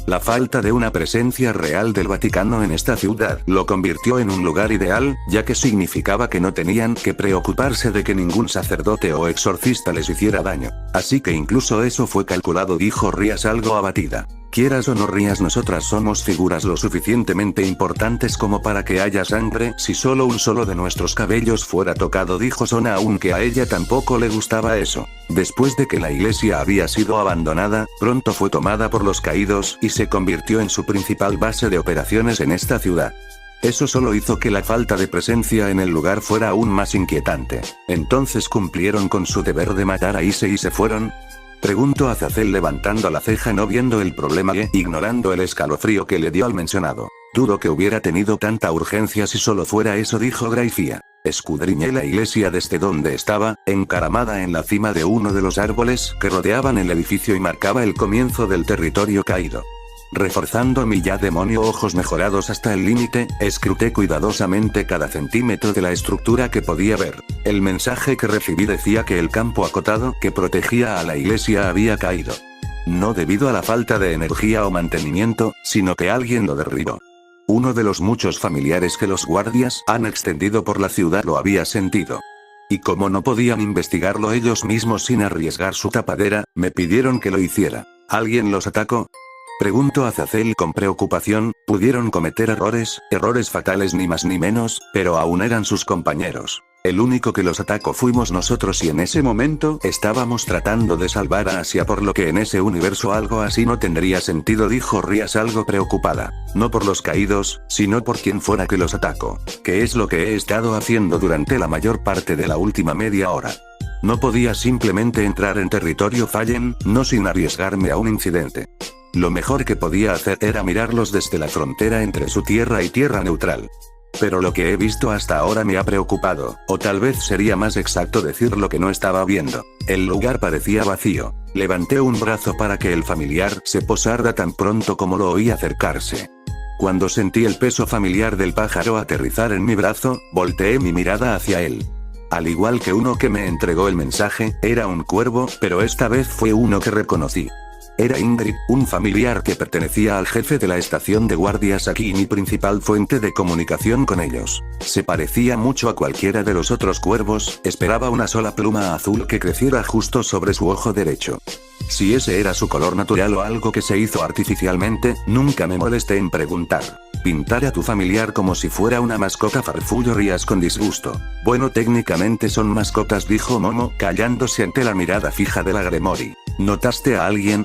La falta de una presencia real del Vaticano en esta ciudad lo convirtió en un lugar ideal, ya que significaba que no tenían que preocuparse de que ningún sacerdote o exorcista les hiciera daño. Así que incluso eso fue calculado, dijo Rias algo abatida. Quieras o no, Rias, nosotras somos figuras lo suficientemente importantes como para que haya sangre si solo un solo de nuestros cabellos fuera tocado, dijo Sona, aunque a ella tampoco le gustaba eso. Después de que la iglesia había sido abandonada, pronto fue tomada por los caídos y se convirtió en su principal base de operaciones en esta ciudad. Eso solo hizo que la falta de presencia en el lugar fuera aún más inquietante. Entonces cumplieron con su deber de matar a Issei y se fueron. Preguntó Azazel levantando la ceja, no viendo el problema e ignorando el escalofrío que le dio al mencionado. Dudo que hubiera tenido tanta urgencia si solo fuera eso, dijo Grayfia. Escudriñé la iglesia desde donde estaba, encaramada en la cima de uno de los árboles que rodeaban el edificio y marcaba el comienzo del territorio caído. Reforzando mi ya demonio ojos mejorados hasta el límite, escruté cuidadosamente cada centímetro de la estructura que podía ver. El mensaje que recibí decía que el campo acotado que protegía a la iglesia había caído. No debido a la falta de energía o mantenimiento, sino que alguien lo derribó. Uno de los muchos familiares que los guardias han extendido por la ciudad lo había sentido. Y como no podían investigarlo ellos mismos sin arriesgar su tapadera, me pidieron que lo hiciera. ¿Alguien los atacó? Preguntó Azazel con preocupación. Pudieron cometer errores fatales ni más ni menos, pero aún eran sus compañeros. El único que los atacó fuimos nosotros y en ese momento estábamos tratando de salvar a Asia, por lo que en ese universo algo así no tendría sentido, dijo Rias algo preocupada. No por los caídos, sino por quien fuera que los atacó. Que es lo que he estado haciendo durante la mayor parte de la última media hora. No podía simplemente entrar en territorio Fallen, no sin arriesgarme a un incidente. Lo mejor que podía hacer era mirarlos desde la frontera entre su tierra y tierra neutral. Pero lo que he visto hasta ahora me ha preocupado, o tal vez sería más exacto decir lo que no estaba viendo. El lugar parecía vacío. Levanté un brazo para que el familiar se posara tan pronto como lo oí acercarse. Cuando sentí el peso familiar del pájaro aterrizar en mi brazo, volteé mi mirada hacia él. Al igual que uno que me entregó el mensaje, era un cuervo, pero esta vez fue uno que reconocí. Era Ingrid, un familiar que pertenecía al jefe de la estación de guardias aquí y mi principal fuente de comunicación con ellos. Se parecía mucho a cualquiera de los otros cuervos, esperaba una sola pluma azul que creciera justo sobre su ojo derecho. Si ese era su color natural o algo que se hizo artificialmente, nunca me molesté en preguntar. Pintar a tu familiar como si fuera una mascota, farfulló Rías con disgusto. Bueno, técnicamente son mascotas, dijo Momo, callándose ante la mirada fija de la Gremory. ¿Notaste a alguien?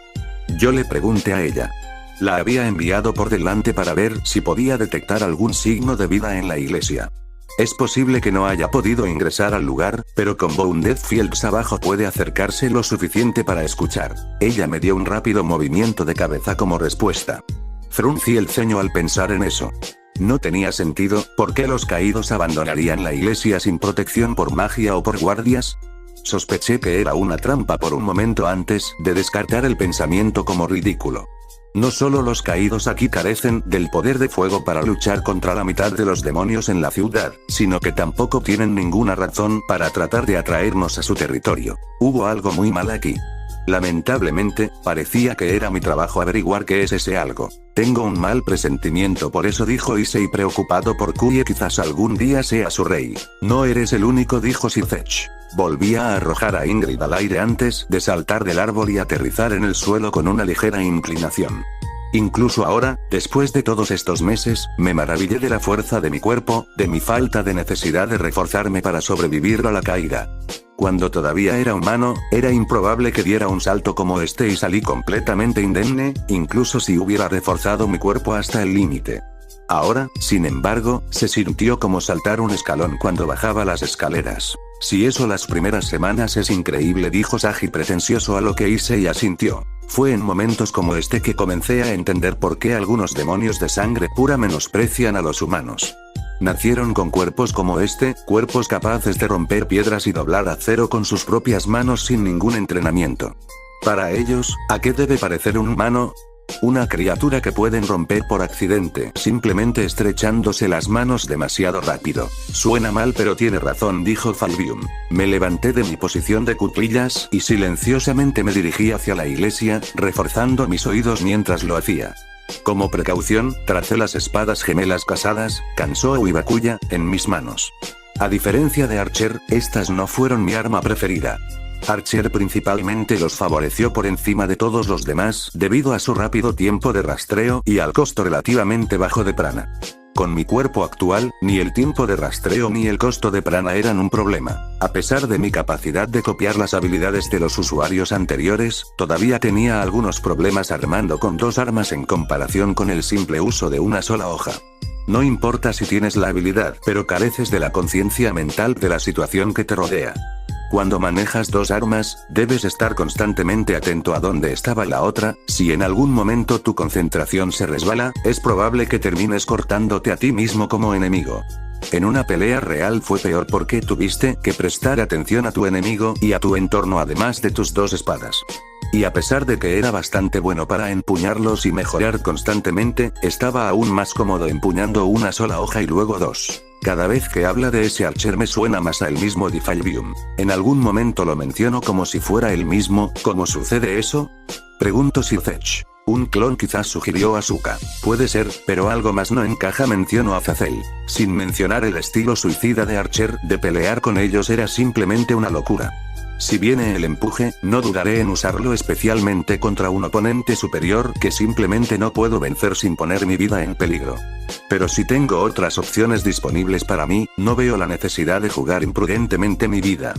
Yo le pregunté a ella. La había enviado por delante para ver si podía detectar algún signo de vida en la iglesia. Es posible que no haya podido ingresar al lugar, pero con Bounded Fields abajo puede acercarse lo suficiente para escuchar. Ella me dio un rápido movimiento de cabeza como respuesta. Fruncí el ceño al pensar en eso. No tenía sentido, ¿por qué los caídos abandonarían la iglesia sin protección por magia o por guardias? Sospeché que era una trampa por un momento antes de descartar el pensamiento como ridículo. No solo los caídos aquí carecen del poder de fuego para luchar contra la mitad de los demonios en la ciudad, sino que tampoco tienen ninguna razón para tratar de atraernos a su territorio. Hubo algo muy mal aquí. Lamentablemente, parecía que era mi trabajo averiguar qué es ese algo. Tengo un mal presentimiento por eso, dijo Issei preocupado por Kuye, quizás algún día sea su rey. No eres el único, dijo Sirfetch. Volvía a arrojar a Ingrid al aire antes de saltar del árbol y aterrizar en el suelo con una ligera inclinación. Incluso ahora, después de todos estos meses, me maravillé de la fuerza de mi cuerpo, de mi falta de necesidad de reforzarme para sobrevivir a la caída. Cuando todavía era humano, era improbable que diera un salto como este y salí completamente indemne, incluso si hubiera reforzado mi cuerpo hasta el límite. Ahora, sin embargo, se sintió como saltar un escalón cuando bajaba las escaleras. Si eso las primeras semanas es increíble, dijo Sagi pretencioso, a lo que Issei asintió. Fue en momentos como este que comencé a entender por qué algunos demonios de sangre pura menosprecian a los humanos. Nacieron con cuerpos como este, cuerpos capaces de romper piedras y doblar acero con sus propias manos sin ningún entrenamiento. Para ellos, ¿a qué debe parecer un humano? Una criatura que pueden romper por accidente, simplemente estrechándose las manos demasiado rápido. Suena mal, pero tiene razón, dijo Falbium. Me levanté de mi posición de cuclillas y silenciosamente me dirigí hacia la iglesia, reforzando mis oídos mientras lo hacía. Como precaución, tracé las espadas gemelas casadas, Kansou y Bakuya, en mis manos. A diferencia de Archer, estas no fueron mi arma preferida. Archer principalmente los favoreció por encima de todos los demás, debido a su rápido tiempo de rastreo y al costo relativamente bajo de prana. Con mi cuerpo actual, ni el tiempo de rastreo ni el costo de prana eran un problema. A pesar de mi capacidad de copiar las habilidades de los usuarios anteriores, todavía tenía algunos problemas armando con dos armas en comparación con el simple uso de una sola hoja. No importa si tienes la habilidad, pero careces de la conciencia mental de la situación que te rodea. Cuando manejas dos armas, debes estar constantemente atento a dónde estaba la otra. Si en algún momento tu concentración se resbala, es probable que termines cortándote a ti mismo como enemigo. En una pelea real fue peor porque tuviste que prestar atención a tu enemigo y a tu entorno además de tus dos espadas. Y a pesar de que era bastante bueno para empuñarlos y mejorar constantemente, estaba aún más cómodo empuñando una sola hoja y luego dos. Cada vez que habla de ese Archer me suena más a el mismo Defalbium. En algún momento lo menciono como si fuera el mismo. ¿Cómo sucede eso? Preguntó Sirfetch. Un clon, quizás, sugirió Asuka. Puede ser, pero algo más no encaja, mencionó Azazel. Sin mencionar el estilo suicida de Archer, de pelear con ellos era simplemente una locura. Si viene el empuje, no dudaré en usarlo, especialmente contra un oponente superior que simplemente no puedo vencer sin poner mi vida en peligro. Pero si tengo otras opciones disponibles para mí, no veo la necesidad de jugar imprudentemente mi vida.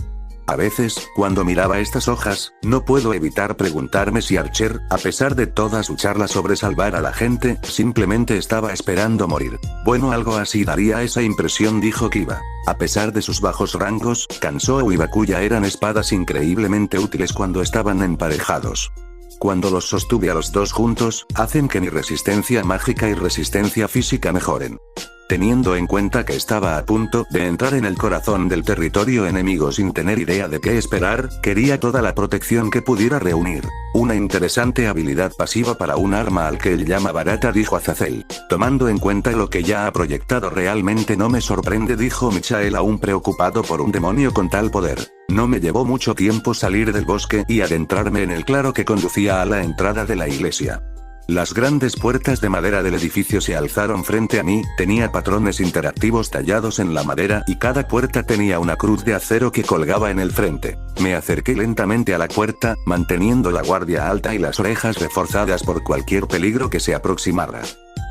A veces, cuando miraba estas hojas, no puedo evitar preguntarme si Archer, a pesar de toda su charla sobre salvar a la gente, simplemente estaba esperando morir. Bueno, algo así daría esa impresión, dijo Kiba. A pesar de sus bajos rangos, Kansou y Bakuya eran espadas increíblemente útiles cuando estaban emparejados. Cuando los sostuve a los dos juntos, hacen que mi resistencia mágica y resistencia física mejoren. Teniendo en cuenta que estaba a punto de entrar en el corazón del territorio enemigo sin tener idea de qué esperar, quería toda la protección que pudiera reunir. Una interesante habilidad pasiva para un arma al que él llama barata, dijo Azazel. Tomando en cuenta lo que ya ha proyectado, realmente no me sorprende, dijo Michael, aún preocupado por un demonio con tal poder. No me llevó mucho tiempo salir del bosque y adentrarme en el claro que conducía a la entrada de la iglesia. Las grandes puertas de madera del edificio se alzaron frente a mí, tenía patrones interactivos tallados en la madera y cada puerta tenía una cruz de acero que colgaba en el frente. Me acerqué lentamente a la puerta, manteniendo la guardia alta y las orejas reforzadas por cualquier peligro que se aproximara.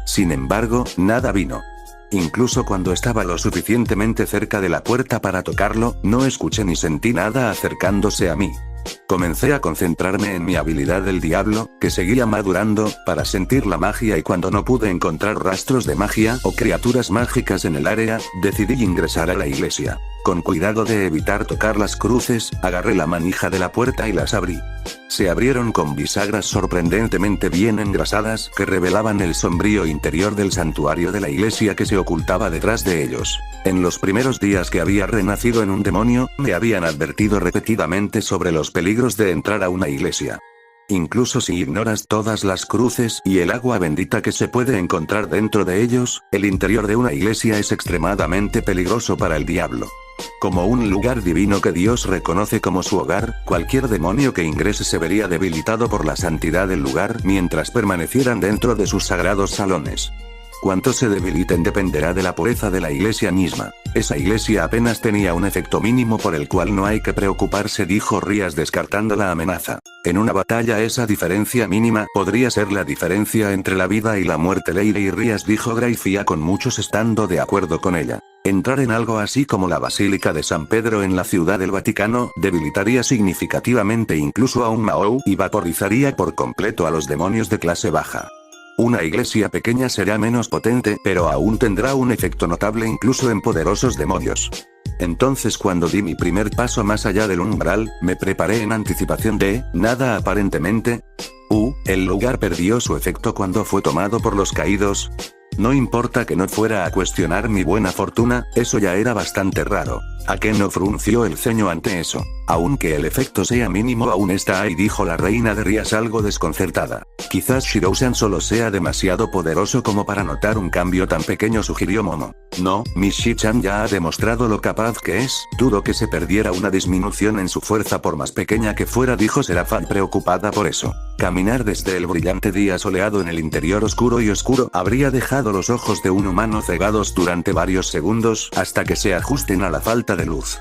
Sin embargo, nada vino. Incluso cuando estaba lo suficientemente cerca de la puerta para tocarlo, no escuché ni sentí nada acercándose a mí. Comencé a concentrarme en mi habilidad del diablo, que seguía madurando, para sentir la magia, y cuando no pude encontrar rastros de magia o criaturas mágicas en el área, decidí ingresar a la iglesia. Con cuidado de evitar tocar las cruces, agarré la manija de la puerta y las abrí. Se abrieron con bisagras sorprendentemente bien engrasadas que revelaban el sombrío interior del santuario de la iglesia que se ocultaba detrás de ellos. En los primeros días que había renacido en un demonio, me habían advertido repetidamente sobre los peligros de entrar a una iglesia. Incluso si ignoras todas las cruces y el agua bendita que se puede encontrar dentro de ellos, el interior de una iglesia es extremadamente peligroso para el diablo. Como un lugar divino que Dios reconoce como su hogar, cualquier demonio que ingrese se vería debilitado por la santidad del lugar mientras permanecieran dentro de sus sagrados salones. Cuánto se debiliten dependerá de la pureza de la iglesia misma. Esa iglesia apenas tenía un efecto mínimo por el cual no hay que preocuparse, dijo Rías descartando la amenaza. En una batalla esa diferencia mínima podría ser la diferencia entre la vida y la muerte. Leire y Rías, dijo Gracia con muchos estando de acuerdo con ella. Entrar en algo así como la Basílica de San Pedro en la Ciudad del Vaticano debilitaría significativamente incluso a un Mao y vaporizaría por completo a los demonios de clase baja. Una iglesia pequeña será menos potente, pero aún tendrá un efecto notable incluso en poderosos demonios. Entonces, cuando di mi primer paso más allá del umbral, me preparé en anticipación de nada aparentemente. El lugar perdió su efecto cuando fue tomado por los caídos. No importa que no fuera a cuestionar mi buena fortuna, eso ya era bastante raro. Akeno frunció el ceño ante eso. Aunque el efecto sea mínimo, aún está ahí, dijo la reina de Rías algo desconcertada. Quizás Shirou-san solo sea demasiado poderoso como para notar un cambio tan pequeño, sugirió Momo. No, Mishi-chan ya ha demostrado lo capaz que es, dudo que se perdiera una disminución en su fuerza por más pequeña que fuera, dijo Serafán preocupada por eso. Caminar desde el brillante día soleado en el interior oscuro y oscuro habría dejado los ojos de un humano cegados durante varios segundos hasta que se ajusten a la falta de luz.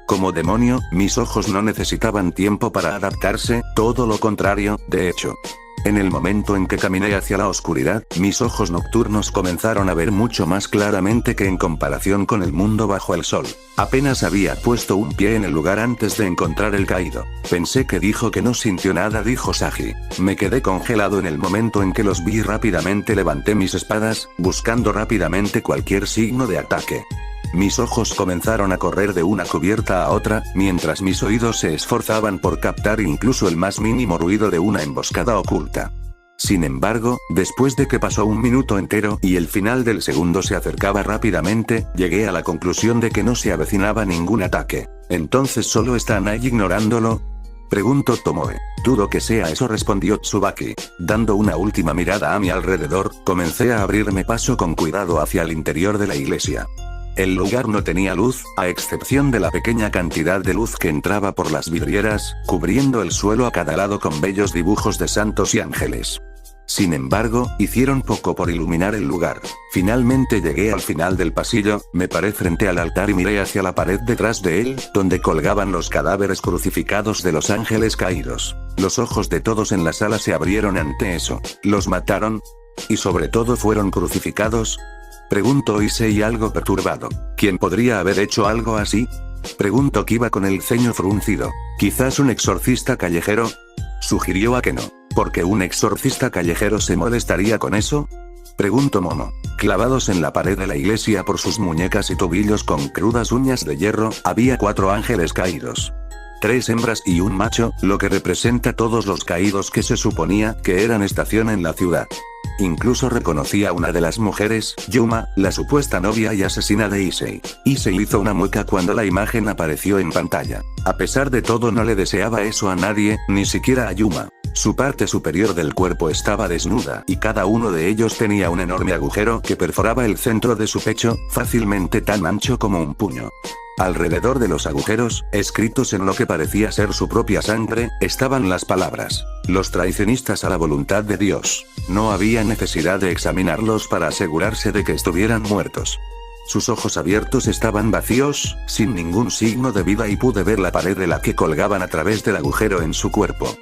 Como demonio, mis ojos no necesitaban tiempo para adaptarse, todo lo contrario, de hecho. En el momento en que caminé hacia la oscuridad, mis ojos nocturnos comenzaron a ver mucho más claramente que en comparación con el mundo bajo el sol. Apenas había puesto un pie en el lugar antes de encontrar el caído. Pensé que dijo que no sintió nada, dijo Sagi. Me quedé congelado en el momento en que los vi. Rápidamente levanté mis espadas, buscando rápidamente cualquier signo de ataque. Mis ojos comenzaron a correr de una cubierta a otra, mientras mis oídos se esforzaban por captar incluso el más mínimo ruido de una emboscada oculta. Sin embargo, después de que pasó un minuto entero y el final del segundo se acercaba rápidamente, llegué a la conclusión de que no se avecinaba ningún ataque. ¿Entonces solo están ahí ignorándolo?, preguntó Tomoe. Dudo que sea eso, respondió Tsubaki. Dando una última mirada a mi alrededor, comencé a abrirme paso con cuidado hacia el interior de la iglesia. El lugar no tenía luz, a excepción de la pequeña cantidad de luz que entraba por las vidrieras, cubriendo el suelo a cada lado con bellos dibujos de santos y ángeles. Sin embargo, hicieron poco por iluminar el lugar. Finalmente llegué al final del pasillo, me paré frente al altar y miré hacia la pared detrás de él, donde colgaban los cadáveres crucificados de los ángeles caídos. Los ojos de todos en la sala se abrieron ante eso. ¿Los mataron? ¿Y sobre todo fueron crucificados?, preguntó Issei algo perturbado. ¿Quién podría haber hecho algo así?, preguntó Kiba con el ceño fruncido. ¿Quizás un exorcista callejero?, sugirió Akeno. ¿Por qué un exorcista callejero se molestaría con eso?, preguntó Momo. Clavados en la pared de la iglesia por sus muñecas y tobillos con crudas uñas de hierro, había 4 ángeles caídos. 3 hembras y un macho, lo que representa todos los caídos que se suponía que eran estación en la ciudad. Incluso reconocí a una de las mujeres, Yuma, la supuesta novia y asesina de Issei. Issei hizo una mueca cuando la imagen apareció en pantalla. A pesar de todo no le deseaba eso a nadie, ni siquiera a Yuma. Su parte superior del cuerpo estaba desnuda y cada uno de ellos tenía un enorme agujero que perforaba el centro de su pecho, fácilmente tan ancho como un puño. Alrededor de los agujeros, escritos en lo que parecía ser su propia sangre, estaban las palabras: los traicionistas a la voluntad de Dios. No había necesidad de examinarlos para asegurarse de que estuvieran muertos. Sus ojos abiertos estaban vacíos, sin ningún signo de vida y pude ver la pared de la que colgaban a través del agujero en su cuerpo.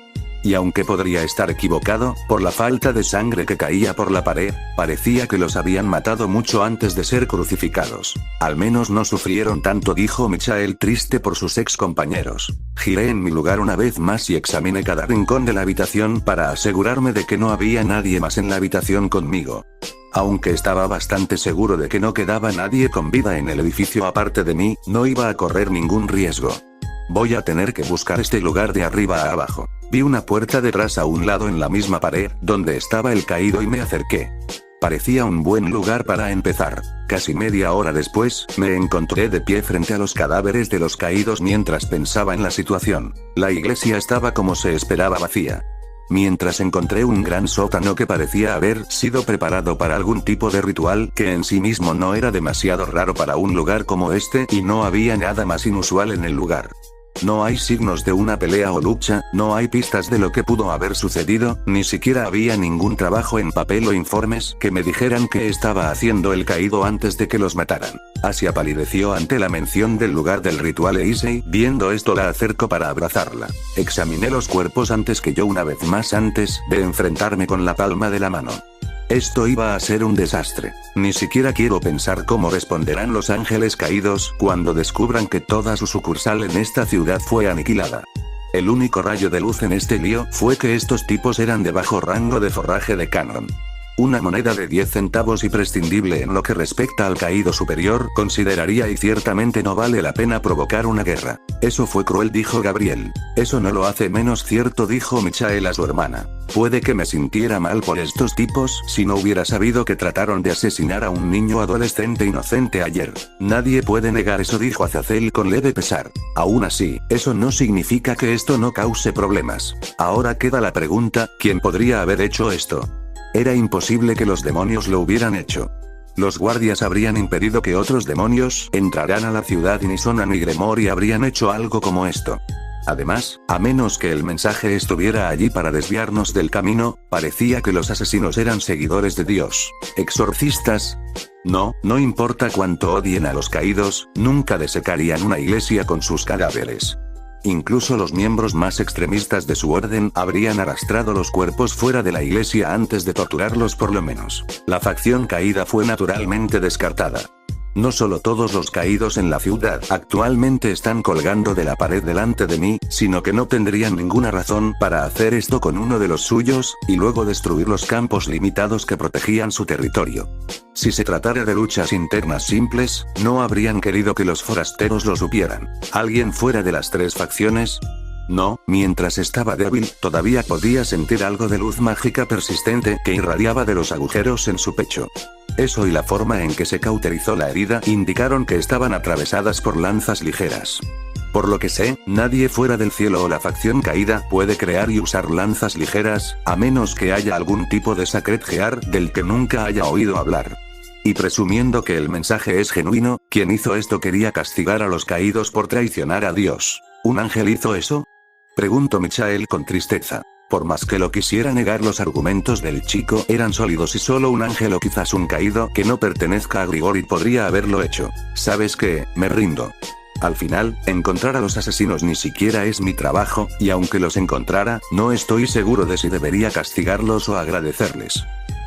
Y aunque podría estar equivocado, por la falta de sangre que caía por la pared, parecía que los habían matado mucho antes de ser crucificados. Al menos no sufrieron tanto, dijo Michael triste por sus ex compañeros. Giré en mi lugar una vez más y examiné cada rincón de la habitación para asegurarme de que no había nadie más en la habitación conmigo. Aunque estaba bastante seguro de que no quedaba nadie con vida en el edificio aparte de mí, no iba a correr ningún riesgo. Voy a tener que buscar este lugar de arriba a abajo. Vi una puerta detrás a un lado en la misma pared, donde estaba el caído y me acerqué. Parecía un buen lugar para empezar. Casi media hora después, me encontré de pie frente a los cadáveres de los caídos mientras pensaba en la situación. La iglesia estaba como se esperaba vacía. Mientras encontré un gran sótano que parecía haber sido preparado para algún tipo de ritual que en sí mismo no era demasiado raro para un lugar como este y no había nada más inusual en el lugar. No hay signos de una pelea o lucha, no hay pistas de lo que pudo haber sucedido, ni siquiera había ningún trabajo en papel o informes que me dijeran qué estaba haciendo el caído antes de que los mataran. Asia palideció ante la mención del lugar del ritual e Issei, viendo esto la acercó para abrazarla. Examiné los cuerpos antes que yo una vez más antes de enfrentarme con la palma de la mano. Esto iba a ser un desastre. Ni siquiera quiero pensar cómo responderán los ángeles caídos cuando descubran que toda su sucursal en esta ciudad fue aniquilada. El único rayo de luz en este lío fue que estos tipos eran de bajo rango de forraje de canon. Una moneda de 10 centavos imprescindible en lo que respecta al caído superior, consideraría, y ciertamente no vale la pena provocar una guerra. Eso fue cruel, dijo Gabriel. Eso no lo hace menos cierto, dijo Michael a su hermana. Puede que me sintiera mal por estos tipos si no hubiera sabido que trataron de asesinar a un niño adolescente inocente ayer. Nadie puede negar eso, dijo Azazel con leve pesar. Aún así, eso no significa que esto no cause problemas. Ahora queda la pregunta, ¿quién podría haber hecho esto? Era imposible que los demonios lo hubieran hecho. Los guardias habrían impedido que otros demonios entraran a la ciudad y Nisona ni Gremory habrían hecho algo como esto. Además, a menos que el mensaje estuviera allí para desviarnos del camino, parecía que los asesinos eran seguidores de Dios. ¿Exorcistas? No importa cuánto odien a los caídos, nunca desecarían una iglesia con sus cadáveres. Incluso los miembros más extremistas de su orden habrían arrastrado los cuerpos fuera de la iglesia antes de torturarlos por lo menos. La facción caída fue naturalmente descartada. No solo todos los caídos en la ciudad actualmente están colgando de la pared delante de mí, sino que no tendrían ninguna razón para hacer esto con uno de los suyos, y luego destruir los campos limitados que protegían su territorio. Si se tratara de luchas internas simples, no habrían querido que los forasteros lo supieran. ¿Alguien fuera de las tres facciones? No, mientras estaba débil, todavía podía sentir algo de luz mágica persistente que irradiaba de los agujeros en su pecho. Eso y la forma en que se cauterizó la herida indicaron que estaban atravesadas por lanzas ligeras. Por lo que sé, nadie fuera del cielo o la facción caída puede crear y usar lanzas ligeras, a menos que haya algún tipo de Sacred Gear del que nunca haya oído hablar. Y presumiendo que el mensaje es genuino, quien hizo esto quería castigar a los caídos por traicionar a Dios. ¿Un ángel hizo eso? Preguntó Michael con tristeza. Por más que lo quisiera negar, los argumentos del chico eran sólidos y solo un ángel o quizás un caído que no pertenezca a Grigori podría haberlo hecho. ¿Sabes qué? Me rindo. Al final, encontrar a los asesinos ni siquiera es mi trabajo, y aunque los encontrara, no estoy seguro de si debería castigarlos o agradecerles.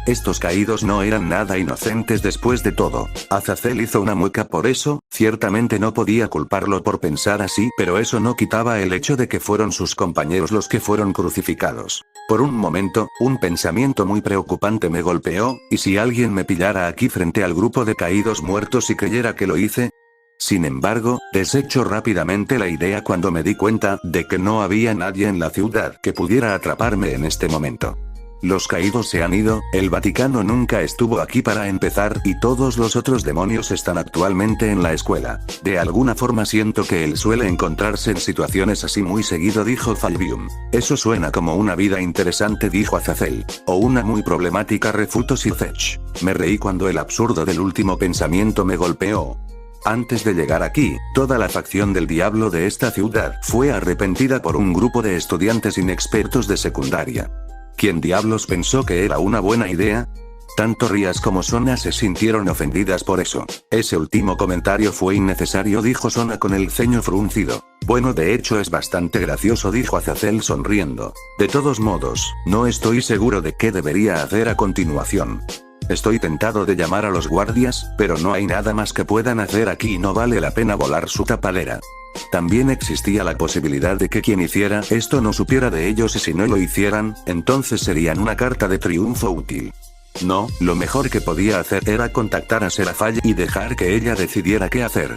Estos caídos no eran nada inocentes después de todo. Azazel hizo una mueca por eso, ciertamente no podía culparlo por pensar así, pero eso no quitaba el hecho de que fueron sus compañeros los que fueron crucificados. Por un momento, un pensamiento muy preocupante me golpeó, ¿y si alguien me pillara aquí frente al grupo de caídos muertos y creyera que lo hice? Sin embargo, desecho rápidamente la idea cuando me di cuenta de que no había nadie en la ciudad que pudiera atraparme en este momento. Los caídos se han ido, el Vaticano nunca estuvo aquí para empezar y todos los otros demonios están actualmente en la escuela. De alguna forma siento que él suele encontrarse en situaciones así muy seguido, dijo Falbium. Eso suena como una vida interesante, dijo Azazel. O una muy problemática, refutó Sirfetch. Me reí cuando el absurdo del último pensamiento me golpeó. Antes de llegar aquí, toda la facción del diablo de esta ciudad fue arrepentida por un grupo de estudiantes inexpertos de secundaria. ¿Quién diablos pensó que era una buena idea? Tanto Rías como Sona se sintieron ofendidas por eso. Ese último comentario fue innecesario, dijo Sona con el ceño fruncido. Bueno, de hecho es bastante gracioso, dijo Azazel sonriendo. De todos modos, no estoy seguro de qué debería hacer a continuación. Estoy tentado de llamar a los guardias, pero no hay nada más que puedan hacer aquí y no vale la pena volar su tapadera. También existía la posibilidad de que quien hiciera esto no supiera de ellos y si no lo hicieran, entonces serían una carta de triunfo útil. No, lo mejor que podía hacer era contactar a Serafall y dejar que ella decidiera qué hacer.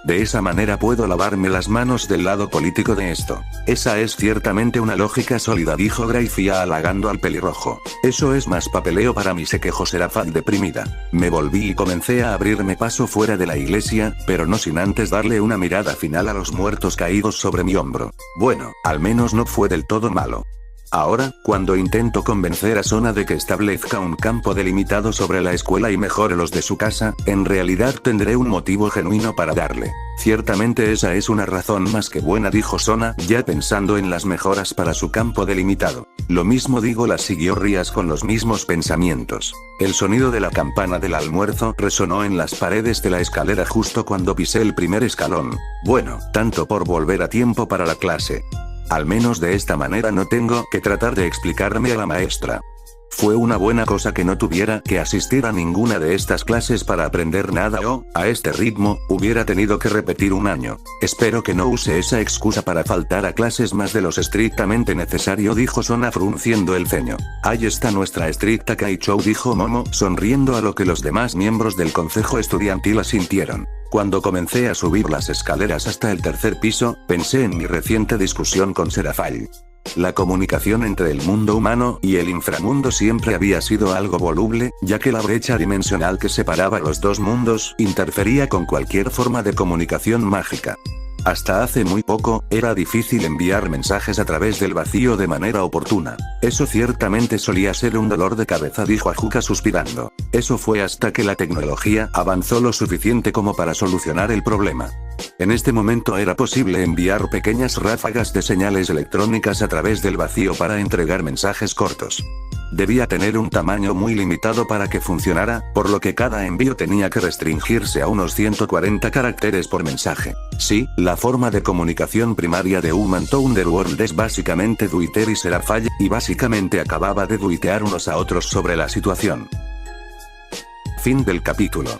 De esa manera puedo lavarme las manos del lado político de esto. Esa es ciertamente una lógica sólida, dijo Grayfia halagando al pelirrojo. Eso es más papeleo para mí, se quejó Serafall deprimida. Me volví y comencé a abrirme paso fuera de la iglesia, pero no sin antes darle una mirada final a los muertos caídos sobre mi hombro. Bueno, al menos no fue del todo malo. Ahora, cuando intento convencer a Sona de que establezca un campo delimitado sobre la escuela y mejore los de su casa, en realidad tendré un motivo genuino para darle. Ciertamente esa es una razón más que buena, dijo Sona, ya pensando en las mejoras para su campo delimitado. Lo mismo digo, la siguió Rías con los mismos pensamientos. El sonido de la campana del almuerzo resonó en las paredes de la escalera justo cuando pisé el primer escalón. Bueno, tanto por volver a tiempo para la clase. Al menos de esta manera no tengo que tratar de explicarme a la maestra. Fue una buena cosa que no tuviera que asistir a ninguna de estas clases para aprender nada o, a este ritmo, hubiera tenido que repetir un año. Espero que no use esa excusa para faltar a clases más de lo estrictamente necesario, dijo Sona frunciendo el ceño. Ahí está nuestra estricta Kaichou, dijo Momo, sonriendo a lo que los demás miembros del consejo estudiantil asintieron. Cuando comencé a subir las escaleras hasta el tercer piso, pensé en mi reciente discusión con Serafall. La comunicación entre el mundo humano y el inframundo siempre había sido algo voluble, ya que la brecha dimensional que separaba los dos mundos interfería con cualquier forma de comunicación mágica. Hasta hace muy poco, era difícil enviar mensajes a través del vacío de manera oportuna. Eso ciertamente solía ser un dolor de cabeza, dijo Ajuka suspirando. Eso fue hasta que la tecnología avanzó lo suficiente como para solucionar el problema. En este momento era posible enviar pequeñas ráfagas de señales electrónicas a través del vacío para entregar mensajes cortos. Debía tener un tamaño muy limitado para que funcionara, por lo que cada envío tenía que restringirse a unos 140 caracteres por mensaje. Sí, la forma de comunicación primaria de Human Thunderworld es básicamente Duiter y Serafall, y básicamente acababa de duitear unos a otros sobre la situación. Fin del capítulo.